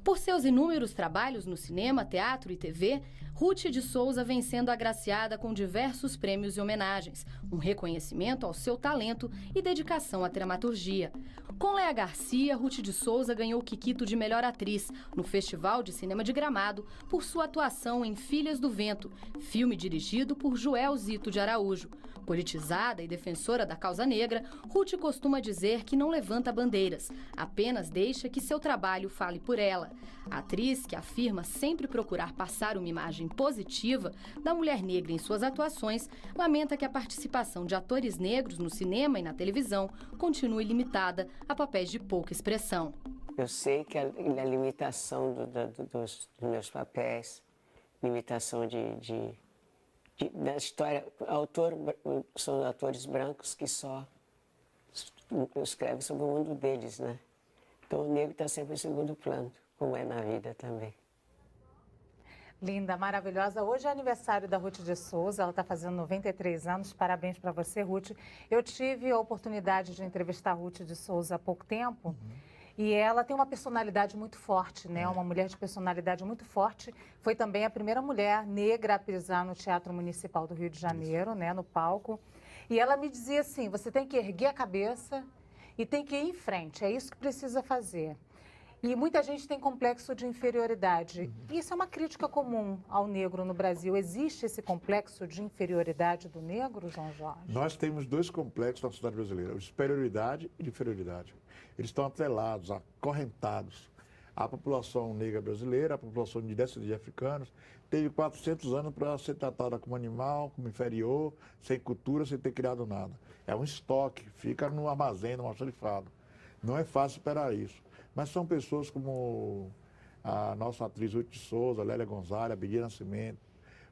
Por seus inúmeros trabalhos no cinema, teatro e TV, Ruth de Souza vem sendo agraciada com diversos prêmios e homenagens, um reconhecimento ao seu talento e dedicação à dramaturgia. Com Léa Garcia, Ruth de Souza ganhou o Kikito de Melhor Atriz no Festival de Cinema de Gramado por sua atuação em Filhas do Vento, filme dirigido por Joel Zito de Araújo. Politizada e defensora da causa negra, Ruth costuma dizer que não levanta bandeiras, apenas deixa que seu trabalho fale por ela. A atriz, que afirma sempre procurar passar uma imagem positiva da mulher negra em suas atuações, lamenta que a participação de atores negros no cinema e na televisão continue limitada a papéis de pouca expressão. Eu sei que a limitação dos meus papéis, limitação da história, são atores brancos que só escrevem sobre o mundo deles, né? Então o negro está sempre em segundo plano, como é na vida também. Linda, maravilhosa. Hoje é aniversário da Ruth de Souza, ela está fazendo 93 anos. Parabéns para você, Ruth. Eu tive a oportunidade de entrevistar a Ruth de Souza há pouco tempo. E ela tem uma personalidade muito forte, né? Uma mulher de personalidade muito forte. Foi também a primeira mulher negra a pisar no Teatro Municipal do Rio de Janeiro, né? No palco. E ela me dizia assim, você tem que erguer a cabeça e tem que ir em frente. É isso que precisa fazer. E muita gente tem complexo de inferioridade. Isso é uma crítica comum ao negro no Brasil. Existe esse complexo de inferioridade do negro, João Jorge? Nós temos dois complexos na sociedade brasileira, de superioridade e de inferioridade. Eles estão atrelados, acorrentados. A população negra brasileira, a população de descendentes de africanos, teve 400 anos para ser tratada como animal, como inferior, sem cultura, sem ter criado nada. É um estoque, fica no armazém, no almoxarifado. Não é fácil esperar isso. Mas são pessoas como a nossa atriz Ruth de Souza, Lélia Gonzalez, Abdias Nascimento,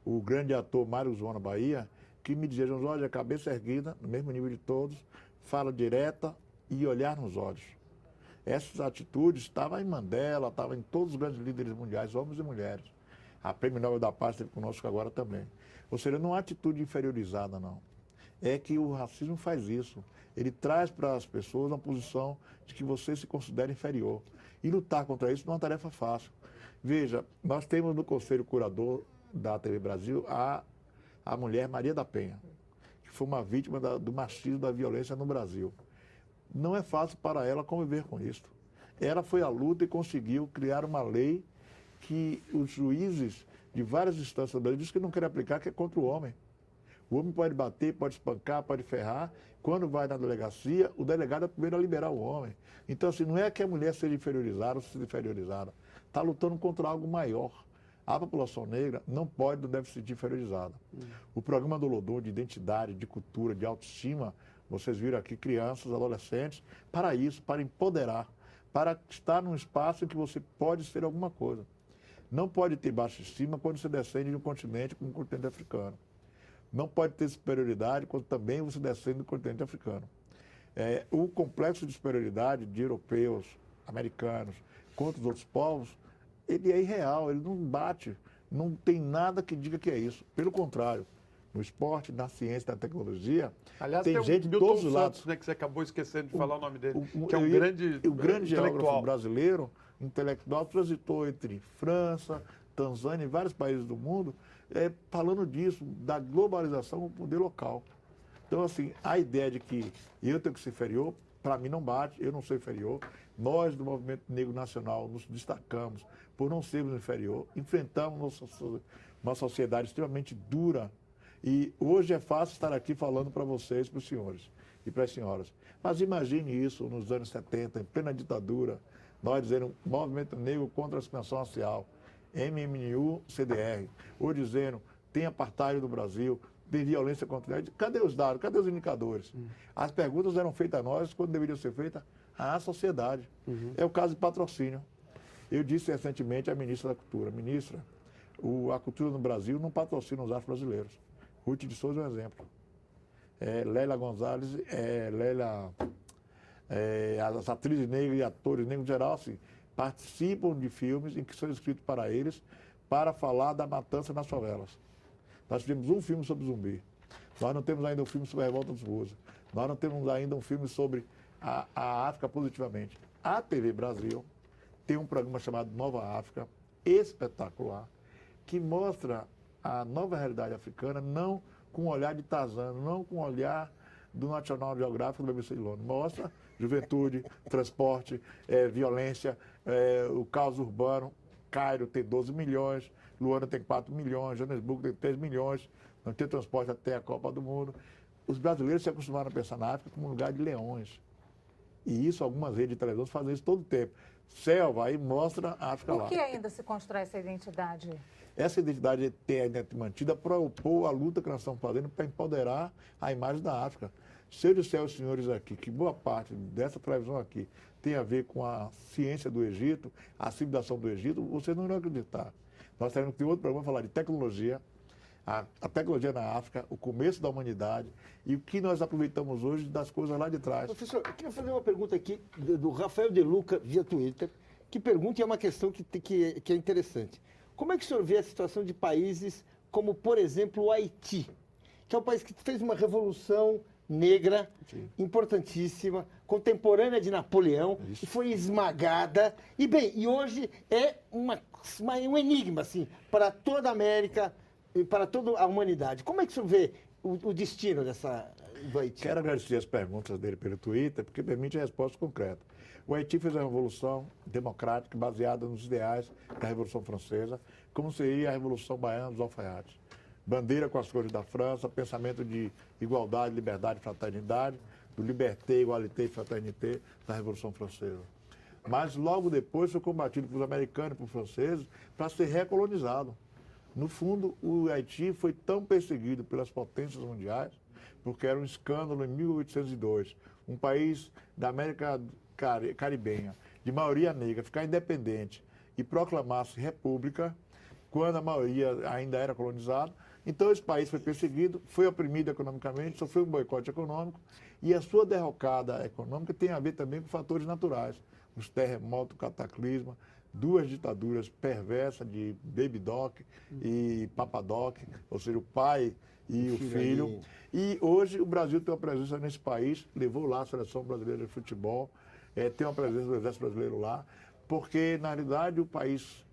o grande ator Mário João na Bahia, que me dizia, João Jorge, a cabeça erguida, no mesmo nível de todos, fala direta e olhar nos olhos. Essas atitudes estavam em Mandela, estavam em todos os grandes líderes mundiais, homens e mulheres. A Prêmio Nobel da Paz esteve conosco agora também. Ou seja, não há atitude inferiorizada, não. É que o racismo faz isso. Ele traz para as pessoas uma posição de que você se considera inferior. E lutar contra isso não é uma tarefa fácil. Veja, nós temos no Conselho Curador da TV Brasil a mulher Maria da Penha, que foi uma vítima do machismo, da violência no Brasil. Não é fácil para ela conviver com isso. Ela foi à luta e conseguiu criar uma lei que os juízes de várias instâncias do Brasil dizem que não querem aplicar, que é contra o homem. O homem pode bater, pode espancar, pode ferrar. Quando vai na delegacia, o delegado é o primeiro a liberar o homem. Então, assim, não é que a mulher seja inferiorizada ou seja inferiorizada. Está lutando contra algo maior. A população negra não pode, não deve se sentir inferiorizada. O programa do Olodum de identidade, de cultura, de autoestima, vocês viram aqui crianças, adolescentes, para isso, para empoderar, para estar num espaço em que você pode ser alguma coisa. Não pode ter baixa estima quando você descende de um continente como o continente africano. Não pode ter superioridade quando também você descende do continente africano. O complexo de superioridade de europeus, americanos, contra os outros povos, ele é irreal, ele não bate, não tem nada que diga que é isso. Pelo contrário, no esporte, na ciência, na tecnologia, aliás, tem gente de todos os lados. Né, que você acabou esquecendo de falar o nome dele, que é um grande o grande geógrafo intelectual brasileiro, intelectual, transitou entre França, Tanzânia e vários países do mundo, falando disso, da globalização do poder local. Então, assim, a ideia de que eu tenho que ser inferior, para mim não bate, eu não sou inferior. Nós, do Movimento Negro Nacional, nos destacamos por não sermos inferior, enfrentamos uma sociedade extremamente dura. E hoje é fácil estar aqui falando para vocês, para os senhores e para as senhoras. Mas imagine isso nos anos 70, em plena ditadura, nós dizendo Movimento Negro contra a discriminação racial, MMNU, CDR, ou dizendo tem apartheid no Brasil, tem violência contra ele. Cadê os dados? Cadê os indicadores? As perguntas eram feitas a nós quando deveriam ser feitas à sociedade. É o caso de patrocínio. Eu disse recentemente à ministra da Cultura, ministra, a cultura no Brasil não patrocina os afro-brasileiros. Ruth de Souza é um exemplo. Lélia Gonzalez, as atrizes negras e atores negros em geral, assim, participam de filmes em que são escritos para eles para falar da matança nas favelas. Nós tivemos um filme sobre zumbi. Nós não temos ainda um filme sobre a revolta dos Rosas. Nós não temos ainda um filme sobre a África positivamente. A TV Brasil tem um programa chamado Nova África, espetacular, que mostra a nova realidade africana, não com o olhar de Tarzan, não com o olhar do National Geographic do BBC de Londres. Mostra juventude, transporte, violência, o caos urbano. Cairo tem 12 milhões, Luanda tem 4 milhões, Joanesburgo tem 3 milhões, não tem transporte até a Copa do Mundo. Os brasileiros se acostumaram a pensar na África como um lugar de leões. E isso, algumas redes de televisão fazem isso todo o tempo. Selva, aí mostra a África lá. Por que ainda se constrói essa identidade? Essa identidade tem ainda mantida para opor a luta que nós estamos fazendo para empoderar a imagem da África. Se eu disser aos senhores aqui que boa parte dessa televisão aqui tem a ver com a ciência do Egito, a civilização do Egito, vocês não irão acreditar. Nós teremos que ter outro programa para falar de tecnologia, a tecnologia na África, o começo da humanidade e o que nós aproveitamos hoje das coisas lá de trás. Professor, eu queria fazer uma pergunta aqui do Rafael De Luca, via Twitter, que pergunta, e é uma questão que é interessante. Como é que o senhor vê a situação de países como, por exemplo, o Haiti, que é um país que fez uma revolução negra, importantíssima, contemporânea de Napoleão, e foi esmagada. E hoje é um enigma, assim, para toda a América e para toda a humanidade. Como é que o senhor vê o destino do Haiti? Quero agradecer as perguntas dele pelo Twitter, porque permite a resposta concreta. O Haiti fez uma revolução democrática baseada nos ideais da Revolução Francesa, como seria a Revolução Baiana dos Alfaiates. Bandeira com as cores da França, pensamento de igualdade, liberdade e fraternidade, do liberté, igualité e fraternité da Revolução Francesa. Mas logo depois foi combatido pelos americanos e pelos franceses para ser recolonizado. No fundo, o Haiti foi tão perseguido pelas potências mundiais, porque era um escândalo em 1802, um país da América Caribenha, de maioria negra, ficar independente e proclamar-se república, quando a maioria ainda era colonizada. Então, esse país foi perseguido, foi oprimido economicamente, sofreu um boicote econômico, e a sua derrocada econômica tem a ver também com fatores naturais, os terremotos, cataclisma, duas ditaduras perversas de Baby Doc e Papa Doc, ou seja, o pai e o filho. E hoje o Brasil tem uma presença nesse país, levou lá a seleção brasileira de futebol, tem uma presença do Exército Brasileiro lá, porque, na realidade, o país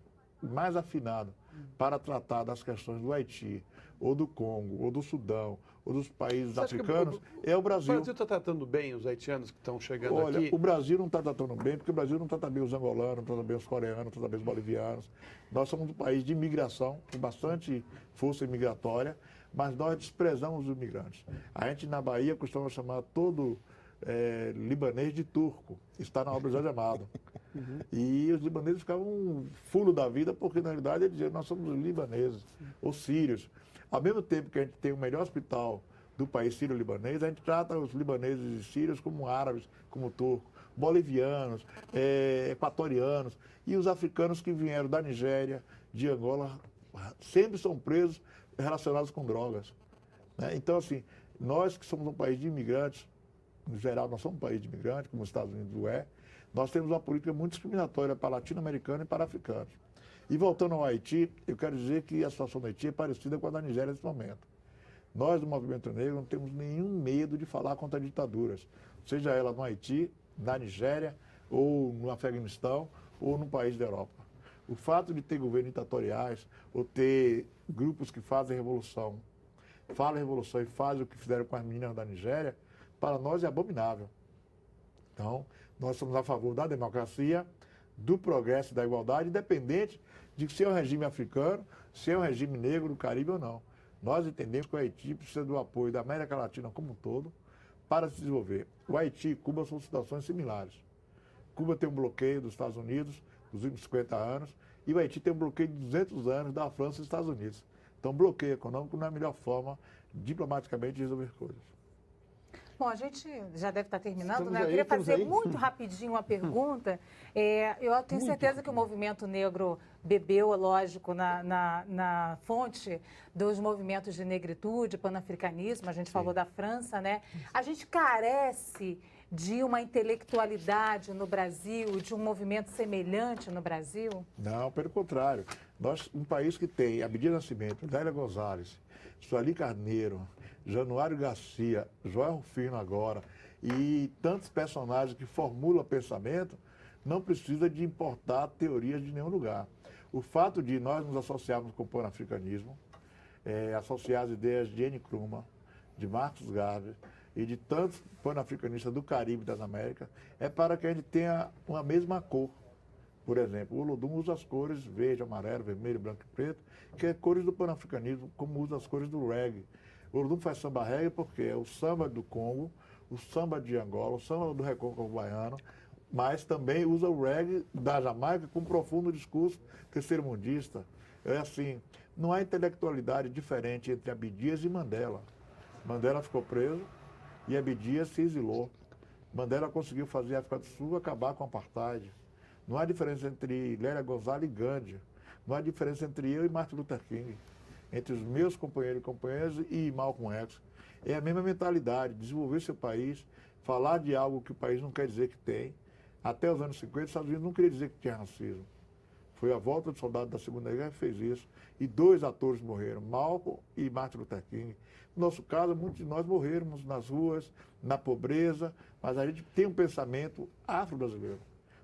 mais afinado para tratar das questões do Haiti, ou do Congo, ou do Sudão, ou dos países africanos, é o Brasil. O Brasil está tratando bem os haitianos que estão chegando Olha, aqui? o Brasil não está tratando bem, porque o Brasil não trata bem os angolanos, não trata bem os coreanos, não trata bem os bolivianos. Nós somos um país de imigração, com bastante força imigratória, mas nós desprezamos os imigrantes. A gente, na Bahia, costuma chamar todo libanês de turco. Está na obra do Jorge Amado. E os libaneses ficavam fulo da vida, porque, na realidade, eles diziam, nós somos libaneses, ou sírios. Ao mesmo tempo que a gente tem o melhor hospital do país sírio-libanês, a gente trata os libaneses e sírios como árabes, como turcos, bolivianos, equatorianos, e os africanos que vieram da Nigéria, de Angola, sempre são presos relacionados com drogas. Né? Então, assim, nós que somos um país de imigrantes, no geral, nós somos um país de imigrantes, como os Estados Unidos é, nós temos uma política muito discriminatória para latino-americanos e para africanos. E voltando ao Haiti, eu quero dizer que a situação do Haiti é parecida com a da Nigéria nesse momento. Nós, do Movimento Negro, não temos nenhum medo de falar contra ditaduras, seja ela no Haiti, na Nigéria, ou no Afeganistão, ou no país da Europa. O fato de ter governos ditatoriais, ou ter grupos que fazem revolução, falam revolução e fazem o que fizeram com as meninas da Nigéria, para nós é abominável. Então, nós somos a favor da democracia, do progresso e da igualdade, independente de se é um regime africano, se é um regime negro do Caribe ou não. Nós entendemos que o Haiti precisa do apoio da América Latina como um todo para se desenvolver. O Haiti e Cuba são situações similares. Cuba tem um bloqueio dos Estados Unidos dos últimos 50 anos e o Haiti tem um bloqueio de 200 anos da França e dos Estados Unidos. Então, bloqueio econômico não é a melhor forma, diplomaticamente, de resolver coisas. Bom, a gente já deve estar terminando, Estamos né? Eu aí, queria estamos fazer aí. muito rapidinho uma pergunta. Eu tenho certeza que o movimento negro bebeu, lógico, na fonte dos movimentos de negritude, panafricanismo, a gente falou da França, né? A gente carece de uma intelectualidade no Brasil, de um movimento semelhante no Brasil? Não, pelo contrário. Nós, um país que tem Abdias Nascimento, Dália Gonzalez, Sueli Carneiro, Januário Garcia, Joel Rufino agora, e tantos personagens que formulam pensamento, não precisa de importar teorias de nenhum lugar. O fato de nós nos associarmos com o panafricanismo, associar as ideias de N. Krumah, de Marcus Garvey e de tantos panafricanistas do Caribe e das Américas, é para que a gente tenha uma mesma cor. Por exemplo, o Olodum usa as cores verde, amarelo, vermelho, branco e preto, que é cores do panafricanismo, como usa as cores do reggae. O Olodum faz samba reggae porque é o samba do Congo, o samba de Angola, o samba do recôncavo baiano, mas também usa o reggae da Jamaica com um profundo discurso terceiro-mundista. É assim, não há intelectualidade diferente entre Abdias e Mandela. Mandela ficou preso e Abdias se exilou. Mandela conseguiu fazer a África do Sul acabar com o apartheid. Não há diferença entre Lélia Gonzalez e Gandhi. Não há diferença entre eu e Martin Luther King. Entre os meus companheiros e companheiras e Malcolm X. É a mesma mentalidade, desenvolver seu país, falar de algo que o país não quer dizer que tem. Até os anos 50, os Estados Unidos não queria dizer que tinha racismo. Foi a volta de soldados da Segunda Guerra que fez isso. E 2 atores morreram, Malcolm e Martin Luther King. No nosso caso, muitos de nós morremos nas ruas, na pobreza, mas a gente tem um pensamento afro-brasileiro.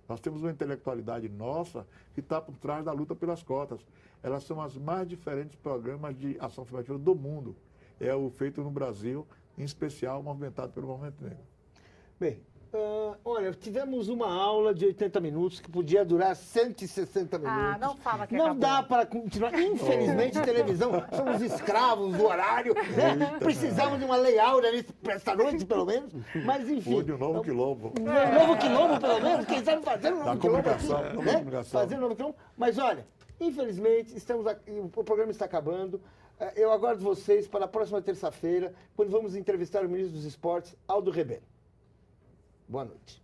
Nós temos uma intelectualidade nossa que está por trás da luta pelas cotas. Elas são as mais diferentes programas de ação afirmativa do mundo. É o feito no Brasil, em especial movimentado pelo Movimento Negro. Bem, Olha, tivemos uma aula de 80 minutos que podia durar 160 minutos. Ah, não fala que não acabou. dá para continuar. Infelizmente, televisão, somos escravos do horário. Né? Precisamos de uma lei áurea para esta noite, pelo menos. Mas, enfim. Ou de um novo quilombo. Um novo quilombo, pelo menos. Quem sabe fazer um novo quilombo aqui, né? Comunicação. Fazer um novo quilombo. Mas, olha, infelizmente, estamos aqui, o programa está acabando. Eu aguardo vocês para a próxima terça-feira, quando vamos entrevistar o ministro dos Esportes, Aldo Rebelo. Boa noite.